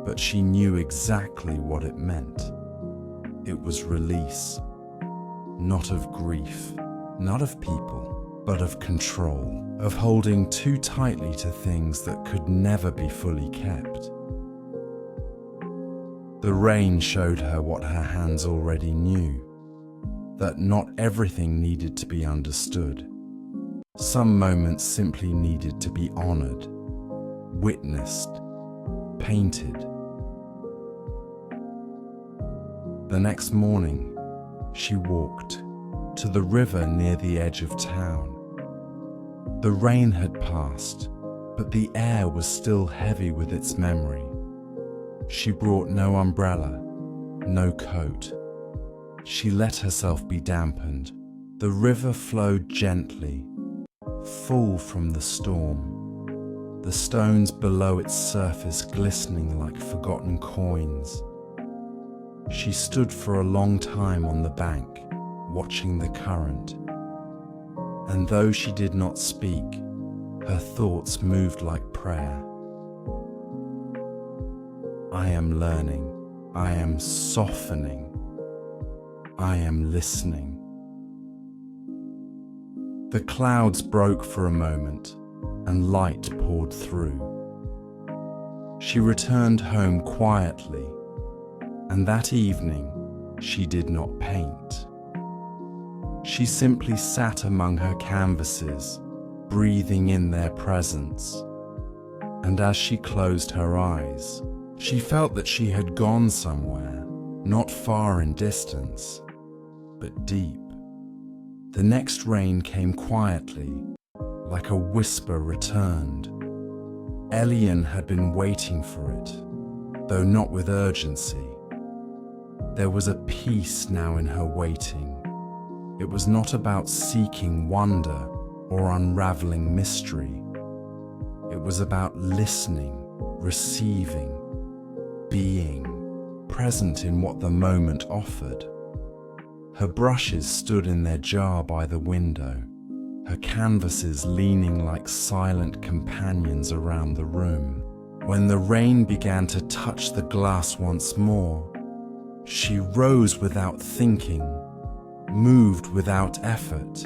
but she knew exactly what it meant. It was release, not of grief, not of people, but of control, of holding too tightly to things that could never be fully kept. The rain showed her what her hands already knew, that not everything needed to be understood. Some moments simply needed to be honored, witnessed, painted. The next morning, she walked to the river near the edge of town. The rain had passed, but the air was still heavy with its memory. She brought no umbrella, no coat. She let herself be dampened. The river flowed gently, full from the storm, the stones below its surface glistening like forgotten coins. She stood for a long time on the bank, watching the current. And though she did not speak, her thoughts moved like prayer. I am learning, I am softening, I am listening. The clouds broke for a moment, and light poured through. She returned home quietly, and that evening she did not paint. She simply sat among her canvases, breathing in their presence. And as she closed her eyes, she felt that she had gone somewhere, not far in distance, but deep. The next rain came quietly, like a whisper returned. Elian had been waiting for it, though not with urgency. There was a peace now in her waiting. It was not about seeking wonder or unraveling mystery. It was about listening, receiving, being, present in what the moment offered. Her brushes stood in their jar by the window, her canvases leaning like silent companions around the room. When the rain began to touch the glass once more, she rose without thinking, moved without effort.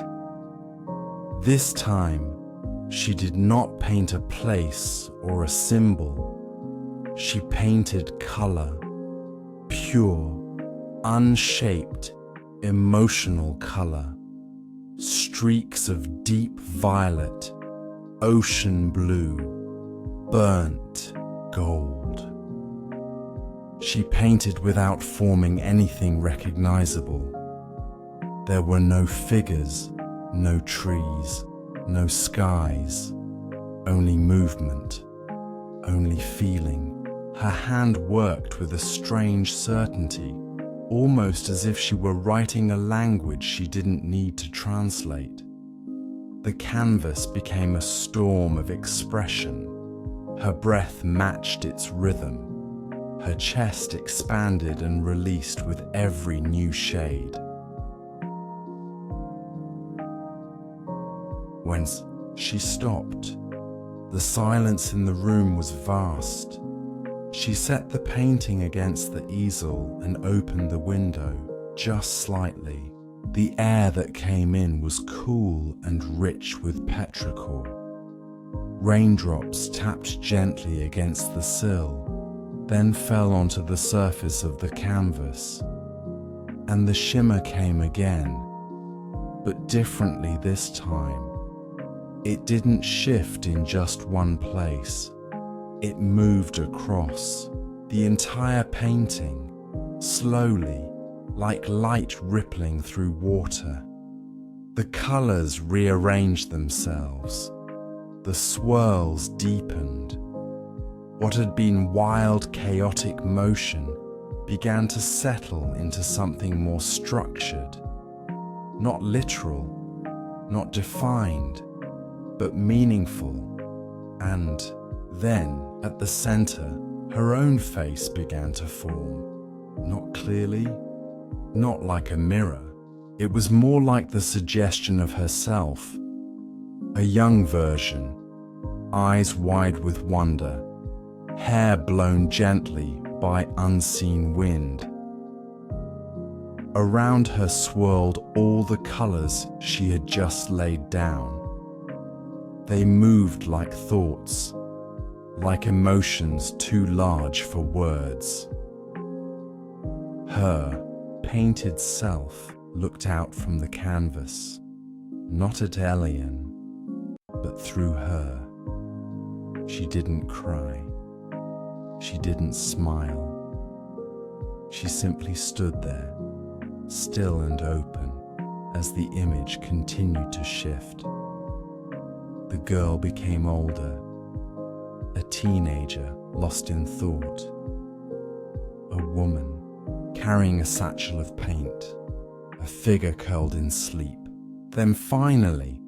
This time, she did not paint a place or a symbol. She painted color, pure, unshaped, emotional color. Streaks of deep violet, ocean blue, burnt gold. She painted without forming anything recognizable. There were no figures, no trees, No skies, only movement, only feeling. Her hand worked with a strange certainty, almost as if she were writing a language she didn't need to translate. The canvas became a storm of expression. Her breath matched its rhythm. Her chest expanded and released with every new shade. When she stopped, the silence in the room was vast. She set the painting against the easel and opened the window just slightly. The air that came in was cool and rich with petrichor. Raindrops tapped gently against the sill, then fell onto the surface of the canvas. And the shimmer came again, but differently this time. It didn't shift in just one place. It moved across the entire painting, slowly, like light rippling through water. The colors rearranged themselves. The swirls deepened. What had been wild, chaotic motion began to settle into something more structured. Not literal, not defined, but meaningful. And then, at the center, her own face began to form. Not clearly, not like a mirror. It was more like the suggestion of herself. A young version, eyes wide with wonder, hair blown gently by unseen wind. Around her swirled all the colors she had just laid down. They moved like thoughts, like emotions too large for words. Her painted self looked out from the canvas, not at Elian, but through her. She didn't cry. She didn't smile. She simply stood there, still and open, as the image continued to shift. The girl became older, a teenager lost in thought, a woman carrying a satchel of paint, a figure curled in sleep. Then finally,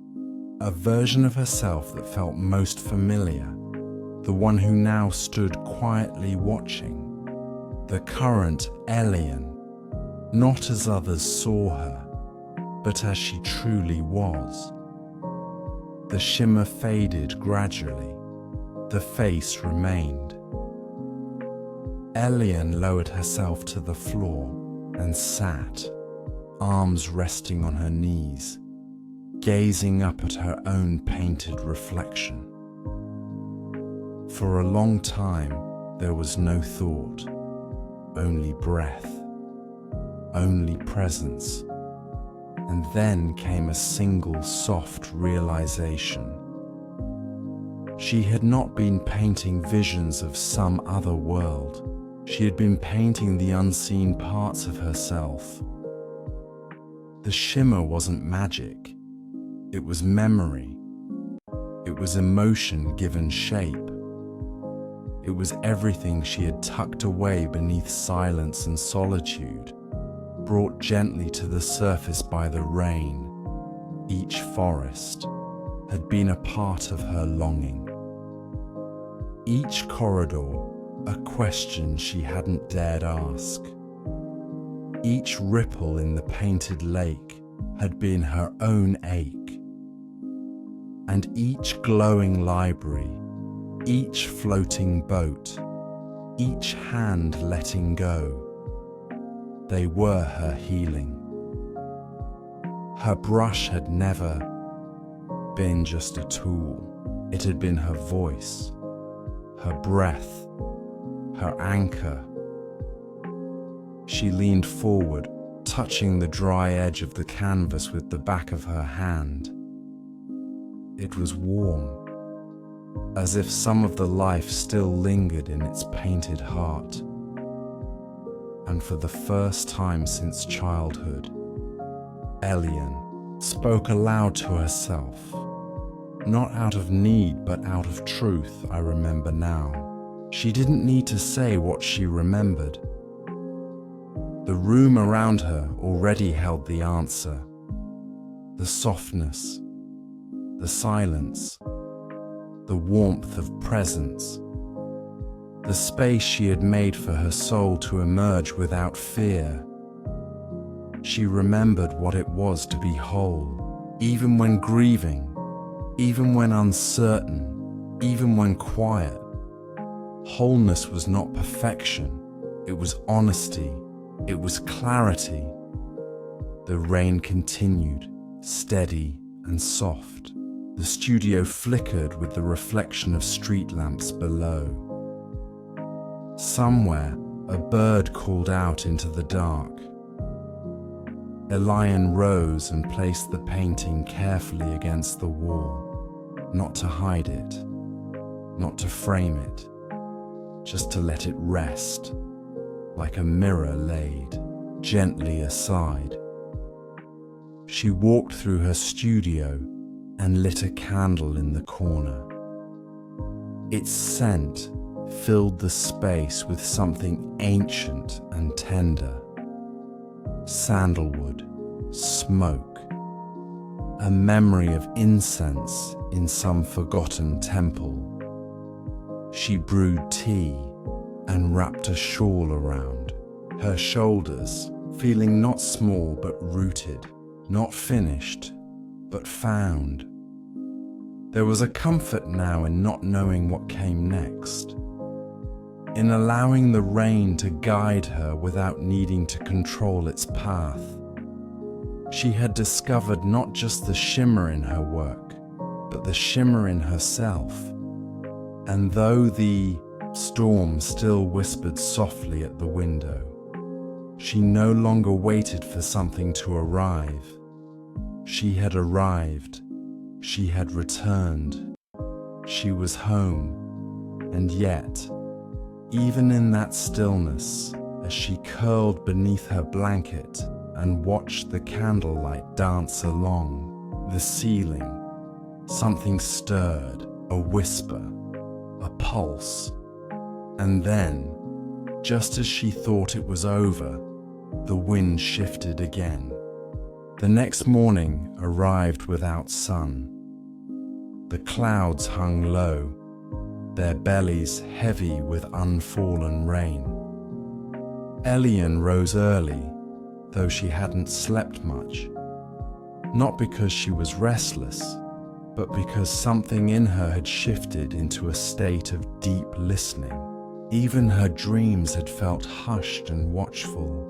a version of herself that felt most familiar, the one who now stood quietly watching, the current Elian, not as others saw her, but as she truly was. The shimmer faded gradually. The face remained. Elian lowered herself to the floor and sat, arms resting on her knees, gazing up at her own painted reflection. For a long time, there was no thought, only breath, only presence. And then came a single soft realization. She had not been painting visions of some other world. She had been painting the unseen parts of herself. The shimmer wasn't magic. It was memory. It was emotion given shape. It was everything she had tucked away beneath silence and solitude, brought gently to the surface by the rain. Each forest had been a part of her longing. Each corridor, a question she hadn't dared ask. Each ripple in the painted lake had been her own ache. And each glowing library, each floating boat, each hand letting go, they were her healing. Her brush had never been just a tool. It had been her voice, her breath, her anchor. She leaned forward, touching the dry edge of the canvas with the back of her hand. It was warm, as if some of the life still lingered in its painted heart. And for the first time since childhood, Elian spoke aloud to herself, Not out of need, but out of truth, I remember now. She didn't need to say what she remembered. The room around her already held the answer. The softness, the silence, the warmth of presence, the space she had made for her soul to emerge without fear. She remembered what it was to be whole, even when grieving, even when uncertain, even when quiet. Wholeness was not perfection, it was honesty, it was clarity. The rain continued, steady and soft. The studio flickered with the reflection of street lamps below. Somewhere, a bird called out into the dark. A lion rose and placed the painting carefully against the wall, not to hide it, not to frame it, just to let it rest, like a mirror laid gently aside. She walked through her studio and lit a candle in the corner. Its scent filled the space with something ancient and tender. Sandalwood, smoke, a memory of incense in some forgotten temple. She brewed tea and wrapped a shawl around her shoulders, feeling not small but rooted, not finished, but found. There was a comfort now in not knowing what came next, in allowing the rain to guide her without needing to control its path. She had discovered not just the shimmer in her work, but the shimmer in herself. And though the storm still whispered softly at the window, she no longer waited for something to arrive. She had arrived. She had returned. She was home. And yet, even in that stillness, as she curled beneath her blanket and watched the candlelight dance along the ceiling, something stirred, a whisper, a pulse. And then, just as she thought it was over, the wind shifted again. The next morning arrived without sun. The clouds hung low, their bellies heavy with unfallen rain. Elian rose early, though she hadn't slept much. Not because she was restless, but because something in her had shifted into a state of deep listening. Even her dreams had felt hushed and watchful,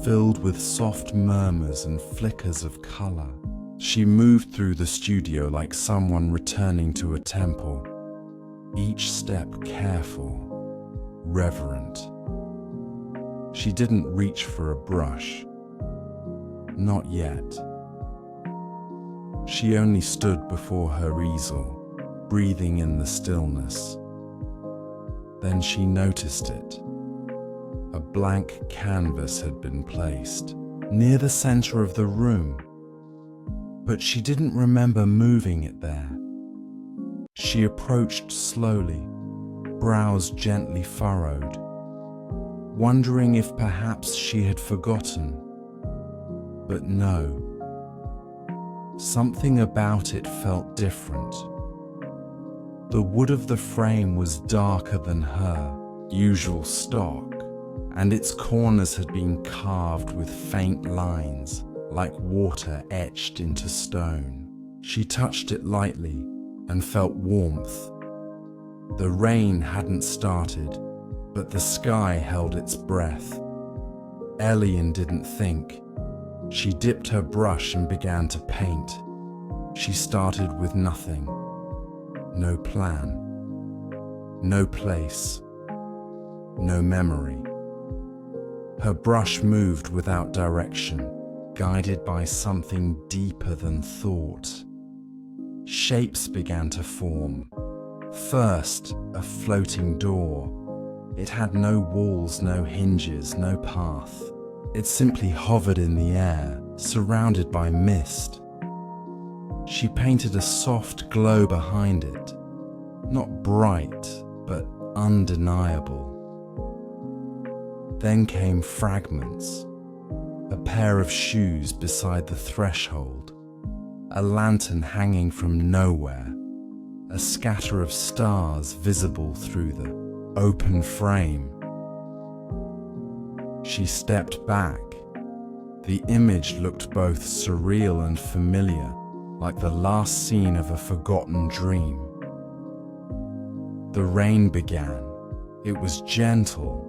filled with soft murmurs and flickers of color. She moved through the studio like someone returning to a temple, each step careful, reverent. She didn't reach for a brush. Not yet. She only stood before her easel, breathing in the stillness. Then she noticed it. A blank canvas had been placed near the center of the room, but she didn't remember moving it there. She approached slowly, brows gently furrowed, wondering if perhaps she had forgotten. But no. Something about it felt different. The wood of the frame was darker than her usual stock, and its corners had been carved with faint lines, like water etched into stone. She touched it lightly and felt warmth. The rain hadn't started, but the sky held its breath. Elian didn't think. She dipped her brush and began to paint. She started with nothing. No plan. No place. No memory. Her brush moved without direction, guided by something deeper than thought. Shapes began to form. First, a floating door. It had no walls, no hinges, no path. It simply hovered in the air, surrounded by mist. She painted a soft glow behind it, not bright, but undeniable. Then came fragments, a pair of shoes beside the threshold, a lantern hanging from nowhere, a scatter of stars visible through the open frame. She stepped back. The image looked both surreal and familiar, like the last scene of a forgotten dream. The rain began. It was gentle,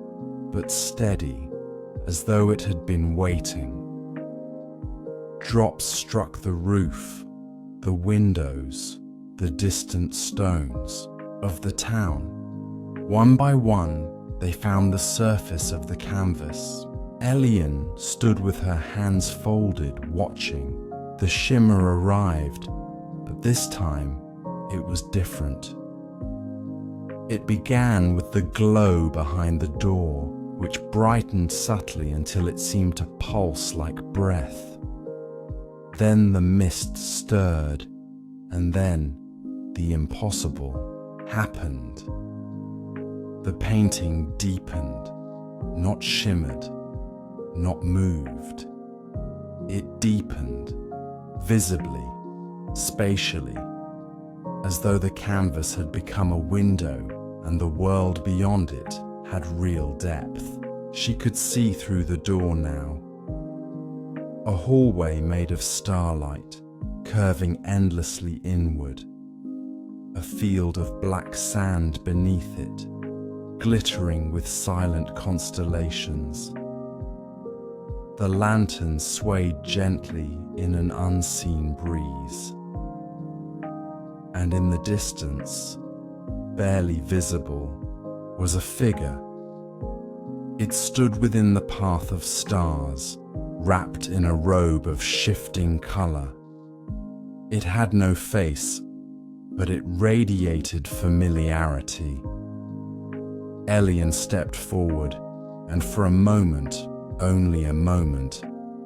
but steady, as though it had been waiting. Drops struck the roof, the windows, the distant stones of the town. One by one, they found the surface of the canvas. Elian stood with her hands folded, watching. The shimmer arrived, but this time it was different. It began with the glow behind the door, which brightened subtly until it seemed to pulse like breath. Then the mist stirred, and then the impossible happened. The painting deepened, not shimmered, not moved. It deepened, visibly, spatially, as though the canvas had become a window and the world beyond it had real depth. She could see through the door now. A hallway made of starlight, curving endlessly inward. A field of black sand beneath it, glittering with silent constellations. The lantern swayed gently in an unseen breeze. And in the distance, barely visible, was a figure. It stood within the path of stars, wrapped in a robe of shifting color. It had no face, but it radiated familiarity. Elian stepped forward, and for a moment, only a moment,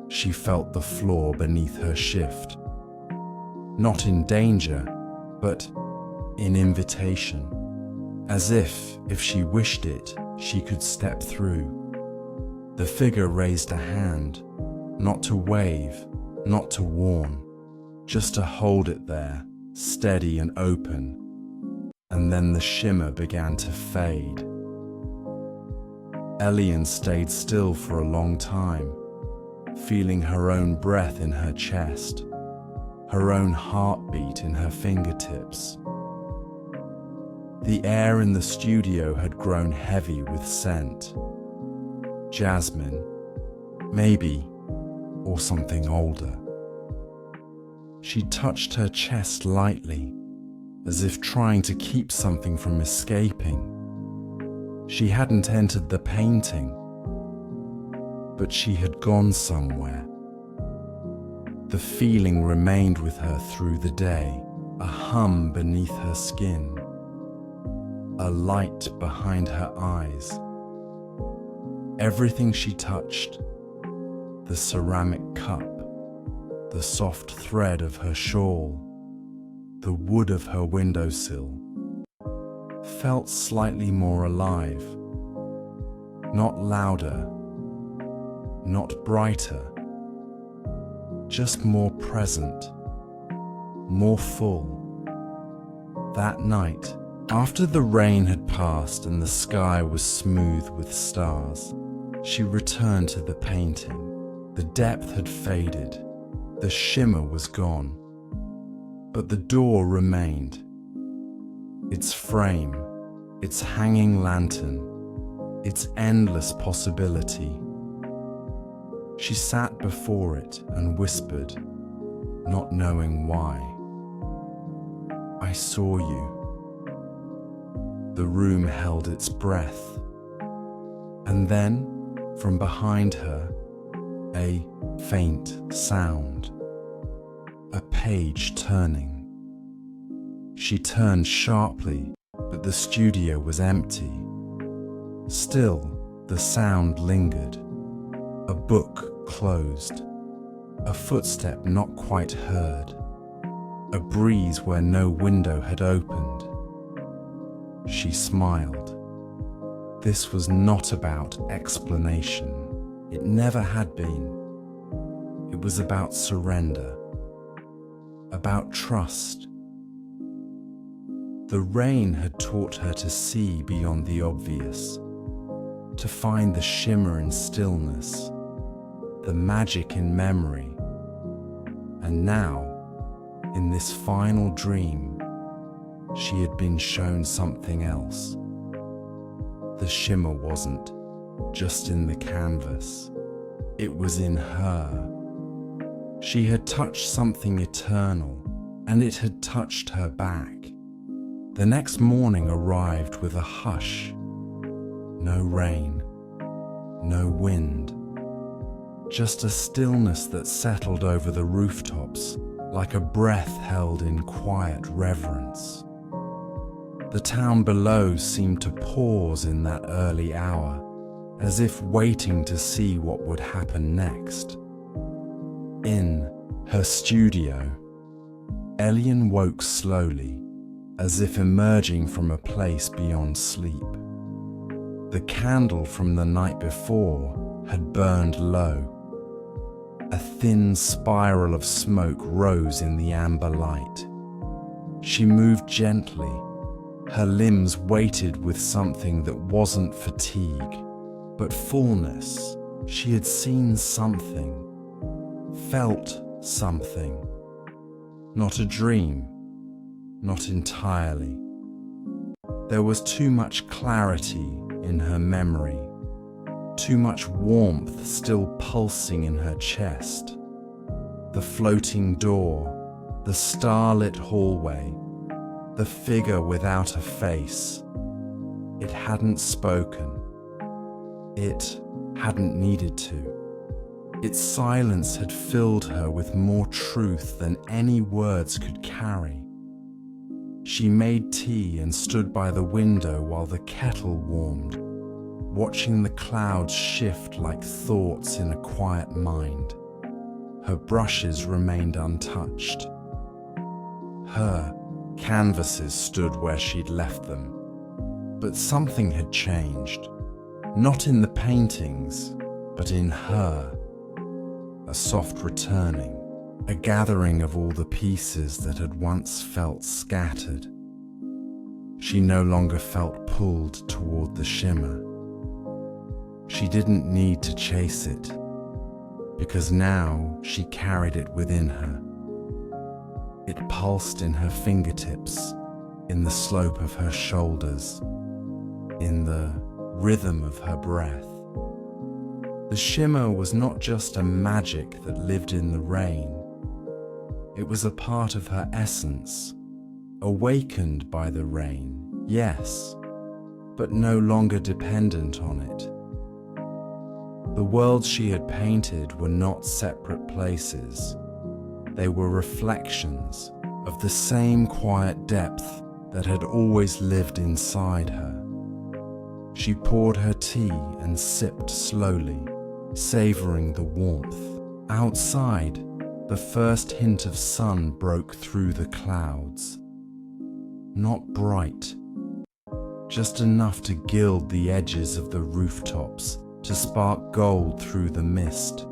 she felt the floor beneath her shift. Not in danger, but in invitation. As if she wished it, she could step through. The figure raised a hand, not to wave, not to warn, just to hold it there, steady and open. And then the shimmer began to fade. Elian stayed still for a long time, feeling her own breath in her chest, her own heartbeat in her fingertips. The air in the studio had grown heavy with scent. Jasmine, maybe, or something older. She touched her chest lightly, as if trying to keep something from escaping. She hadn't entered the painting, but she had gone somewhere. The feeling remained with her through the day, a hum beneath her skin, a light behind her eyes. Everything she touched, the ceramic cup, the soft thread of her shawl, the wood of her windowsill, felt slightly more alive. Not louder, not brighter, just more present, more full. That night, after the rain had passed and the sky was smooth with stars, she returned to the painting. The depth had faded, the shimmer was gone, but the door remained. Its frame, its hanging lantern, its endless possibility. She sat before it and whispered, not knowing why. I saw you. The room held its breath. And then, from behind her, a faint sound. A page turning. She turned sharply, but the studio was empty. Still, the sound lingered. A book closed. A footstep not quite heard. a breeze where no window had opened. She smiled. This was not about explanation. It never had been. It was about surrender, about trust. The rain had taught her to see beyond the obvious, to find the shimmer in stillness, the magic in memory. And now, in this final dream, she had been shown something else. The shimmer wasn't just in the canvas, it was in her. She had touched something eternal, and it had touched her back. The next morning arrived with a hush. No rain, no wind, just a stillness that settled over the rooftops like a breath held in quiet reverence. The town below seemed to pause in that early hour, as if waiting to see what would happen next. In her studio, Elian woke slowly, as if emerging from a place beyond sleep. The candle from the night before had burned low. A thin spiral of smoke rose in the amber light. She moved gently, her limbs weighted with something that wasn't fatigue, but fullness. She had seen something, felt something. Not a dream, not entirely. There was too much clarity in her memory, too much warmth still pulsing in her chest. The floating door, the starlit hallway, the figure without a face. It hadn't spoken. It hadn't needed to. Its silence had filled her with more truth than any words could carry. She made tea and stood by the window while the kettle warmed, watching the clouds shift like thoughts in a quiet mind. Her brushes remained untouched. Her canvases stood where she'd left them. But something had changed, not in the paintings, but in her. A soft returning, a gathering of all the pieces that had once felt scattered. She no longer felt pulled toward the shimmer. She didn't need to chase it, because now she carried it within her. It pulsed in her fingertips, in the slope of her shoulders, in the rhythm of her breath. The shimmer was not just a magic that lived in the rain. It was a part of her essence, awakened by the rain, yes, but no longer dependent on it. The worlds she had painted were not separate places. They were reflections of the same quiet depth that had always lived inside her. She poured her tea and sipped slowly, savoring the warmth. Outside, the first hint of sun broke through the clouds. Not bright, just enough to gild the edges of the rooftops, to spark gold through the mist.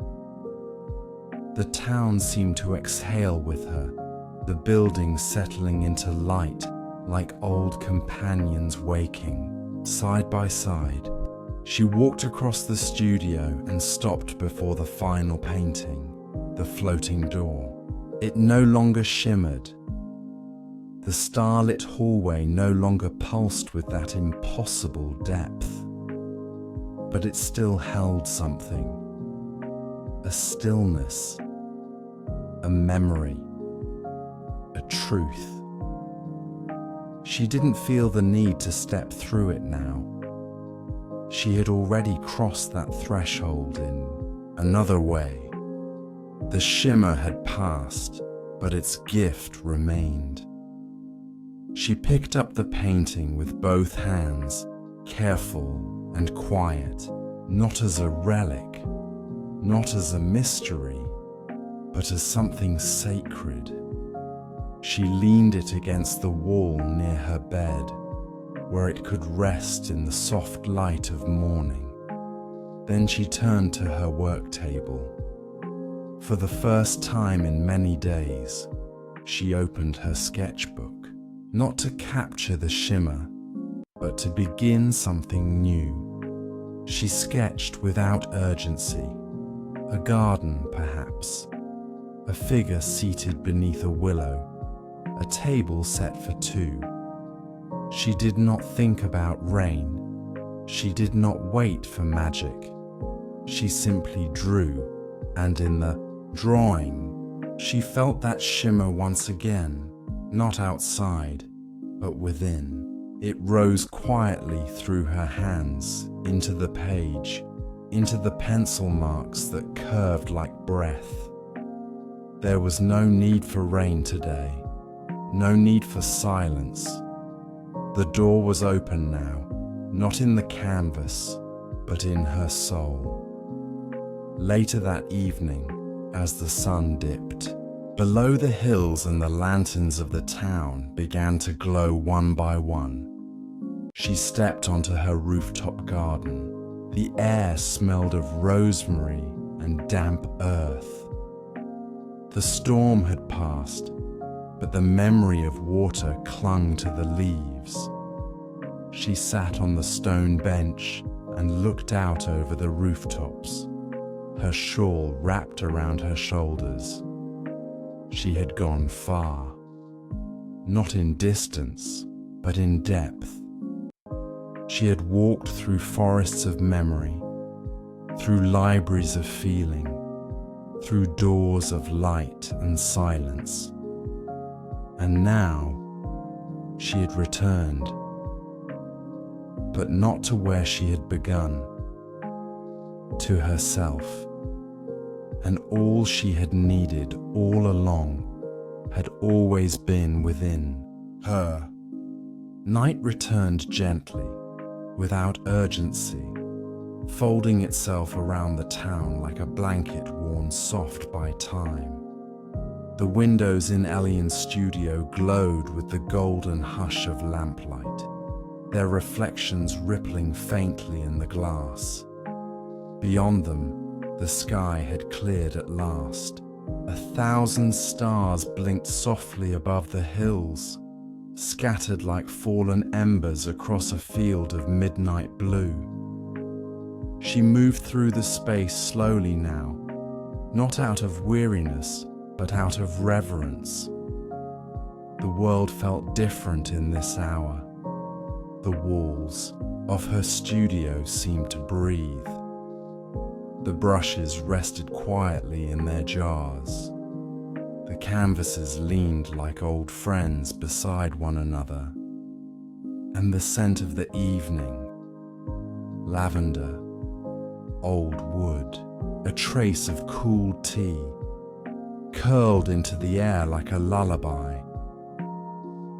The town seemed to exhale with her, the buildings settling into light like old companions waking. Side by side, she walked across the studio and stopped before the final painting, the floating door. It no longer shimmered. The starlit hallway no longer pulsed with that impossible depth. But it still held something. A stillness, a memory, a truth. She didn't feel the need to step through it now. She had already crossed that threshold in another way. The shimmer had passed, but its gift remained. She picked up the painting with both hands, careful and quiet, not as a relic, not as a mystery, but as something sacred. She leaned it against the wall near her bed, where it could rest in the soft light of morning. Then she turned to her work table. For the first time in many days, she opened her sketchbook, not to capture the shimmer, but to begin something new. She sketched without urgency, a garden perhaps, a figure seated beneath a willow, a table set for two. She did not think about rain. She did not wait for magic. She simply drew, and in the drawing, she felt that shimmer once again, not outside, but within. It rose quietly through her hands, into the page, into the pencil marks that curved like breath. There was no need for rain today, no need for silence. The door was open now, not in the canvas, but in her soul. Later that evening, as the sun dipped, below the hills and the lanterns of the town began to glow one by one. She stepped onto her rooftop garden. The air smelled of rosemary and damp earth. The storm had passed, but the memory of water clung to the leaves. She sat on the stone bench and looked out over the rooftops, her shawl wrapped around her shoulders. She had gone far, not in distance, but in depth. She had walked through forests of memory, through libraries of feeling, through doors of light and silence. And now she had returned, but not to where she had begun, to herself. And all she had needed all along had always been within her. Night returned gently, without urgency, folding itself around the town like a blanket worn soft by time. The windows in Elian's studio glowed with the golden hush of lamplight, their reflections rippling faintly in the glass. Beyond them, the sky had cleared at last. 1,000 stars blinked softly above the hills, scattered like fallen embers across a field of midnight blue. She moved through the space slowly now, not out of weariness, but out of reverence. The world felt different in this hour. The walls of her studio seemed to breathe. The brushes rested quietly in their jars. The canvases leaned like old friends beside one another. And the scent of the evening, lavender, old wood, a trace of cool tea, curled into the air like a lullaby.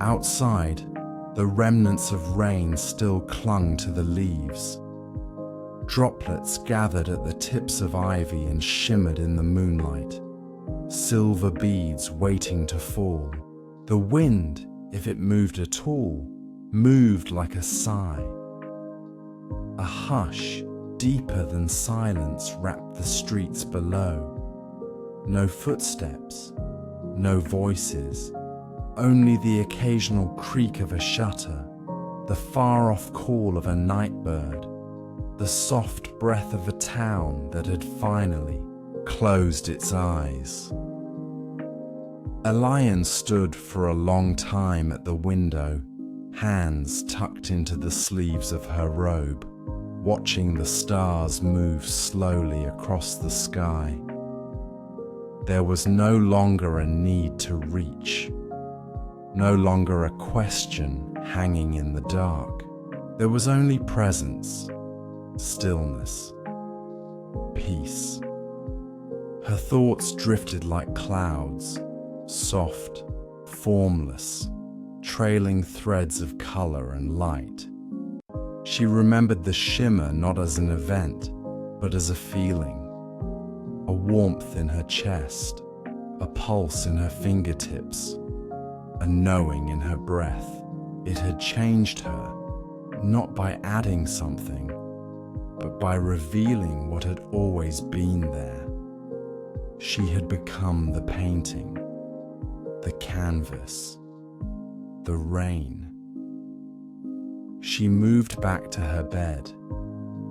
Outside, the remnants of rain still clung to the leaves. Droplets gathered at the tips of ivy and shimmered in the moonlight, silver beads waiting to fall. The wind, if it moved at all, moved like a sigh. A hush deeper than silence wrapped the streets below. No footsteps, no voices, only the occasional creak of a shutter, the far-off call of a night bird, the soft breath of a town that had finally closed its eyes. Elian stood for a long time at the window, hands tucked into the sleeves of her robe, watching the stars move slowly across the sky. There was no longer a need to reach, no longer a question hanging in the dark. There was only presence, stillness, peace. Her thoughts drifted like clouds, soft, formless, trailing threads of color and light. She remembered the shimmer not as an event, but as a feeling, a warmth in her chest, a pulse in her fingertips, a knowing in her breath. It had changed her, not by adding something, but by revealing what had always been there. She had become the painting, the canvas, the rain. She moved back to her bed,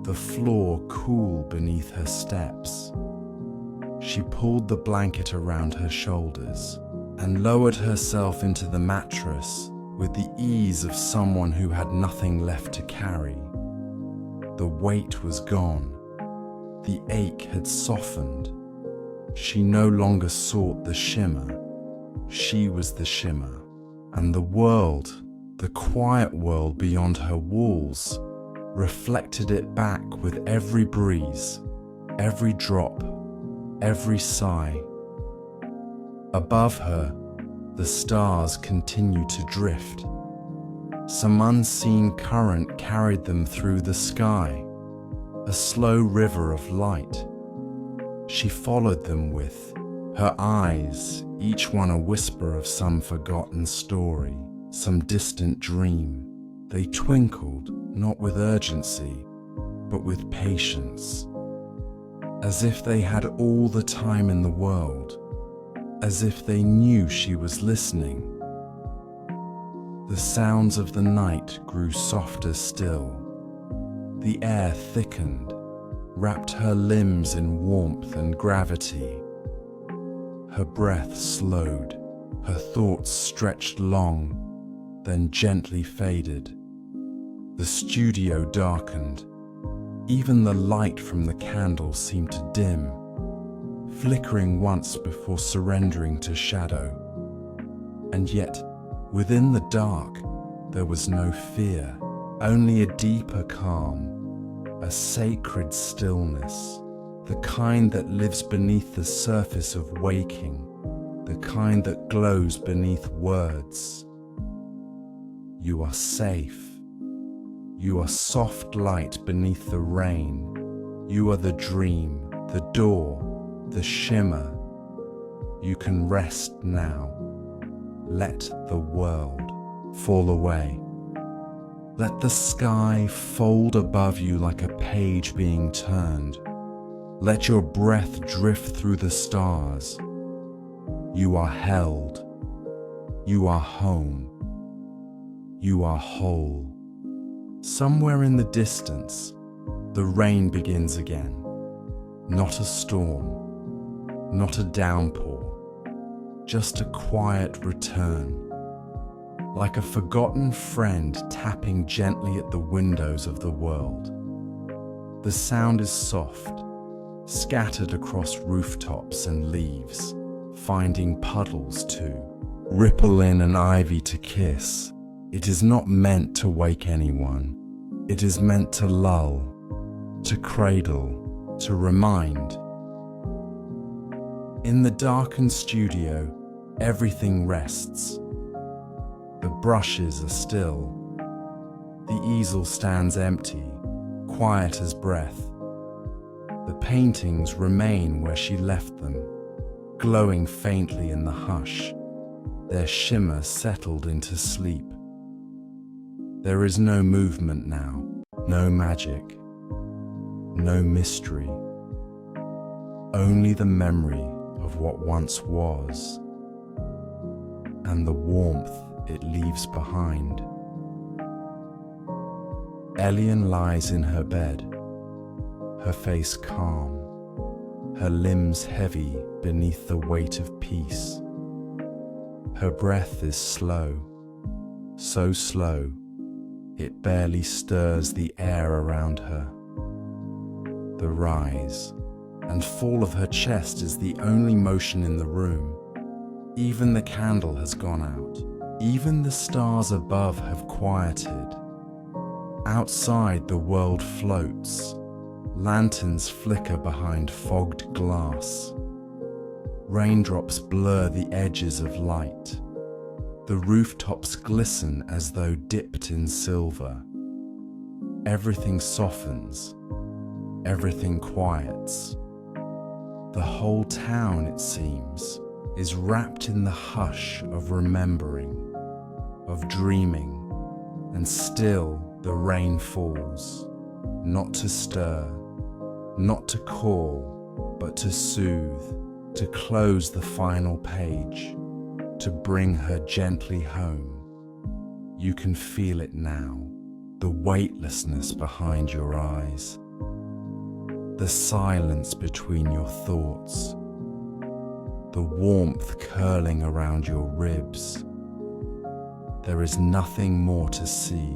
the floor cool beneath her steps. She pulled the blanket around her shoulders and lowered herself into the mattress with the ease of someone who had nothing left to carry. The weight was gone. The ache had softened. She no longer sought the shimmer. She was the shimmer. And the world, the quiet world beyond her walls, reflected it back with every breeze, every drop, every sigh. Above her, the stars continued to drift. Some unseen current carried them through the sky, a slow river of light. She followed them with her eyes, each one a whisper of some forgotten story, some distant dream. They twinkled, not with urgency, but with patience, as if they had all the time in the world, as if they knew she was listening. The sounds of the night grew softer still. The air thickened, wrapped her limbs in warmth and gravity. Her breath slowed, her thoughts stretched long, then gently faded. The studio darkened. Even the light from the candle seemed to dim, flickering once before surrendering to shadow. And yet, within the dark, there was no fear, only a deeper calm, a sacred stillness, the kind that lives beneath the surface of waking, the kind that glows beneath words. You are safe. You are soft light beneath the rain. You are the dream, the door, the shimmer. You can rest now. Let the world fall away. Let the sky fold above you like a page being turned. Let your breath drift through the stars. You are held. You are home. You are whole. Somewhere in the distance, the rain begins again. Not a storm, not a downpour, just a quiet return. Like a forgotten friend tapping gently at the windows of the world. The sound is soft, scattered across rooftops and leaves, finding puddles to ripple in an ivy to kiss. It is not meant to wake anyone. It is meant to lull, to cradle, to remind. In the darkened studio, everything rests. The brushes are still. The easel stands empty, quiet as breath. The paintings remain where she left them, glowing faintly in the hush, their shimmer settled into sleep. There is no movement now, no magic, no mystery, only the memory of what once was, and the warmth it leaves behind. Elian lies in her bed, her face calm, her limbs heavy beneath the weight of peace. Her breath is slow, so slow, it barely stirs the air around her. The rise and fall of her chest is the only motion in the room. Even the candle has gone out. Even the stars above have quieted. Outside, the world floats. Lanterns flicker behind fogged glass. Raindrops blur the edges of light. The rooftops glisten as though dipped in silver. Everything softens. Everything quiets. The whole town, it seems, is wrapped in the hush of remembering, of dreaming, and still the rain falls, not to stir, not to call, but to soothe, to close the final page, to bring her gently home. You can feel it now, the weightlessness behind your eyes, the silence between your thoughts, the warmth curling around your ribs. There is nothing more to see,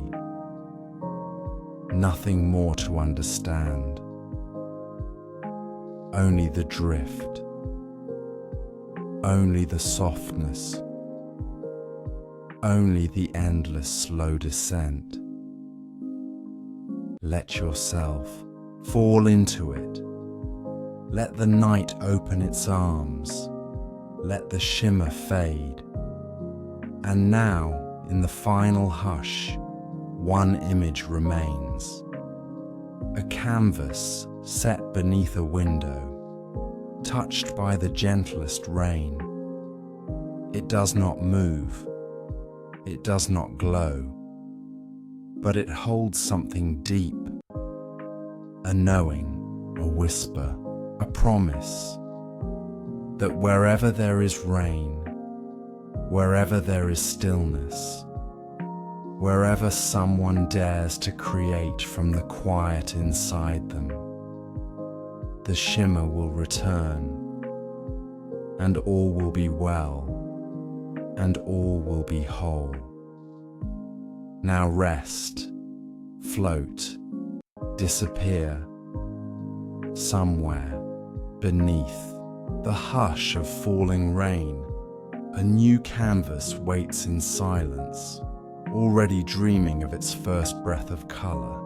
nothing more to understand, only the drift, only the softness, only the endless slow descent. Let yourself fall into it. Let the night open its arms. Let the shimmer fade. And now, in the final hush, one image remains. A canvas set beneath a window, touched by the gentlest rain. It does not move. It does not glow. But it holds something deep. A knowing, a whisper, a promise that wherever there is rain, wherever there is stillness, wherever someone dares to create from the quiet inside them, the shimmer will return, and all will be well, and all will be whole. Now rest, float, disappear, somewhere beneath the hush of falling rain. A new canvas waits in silence, already dreaming of its first breath of color.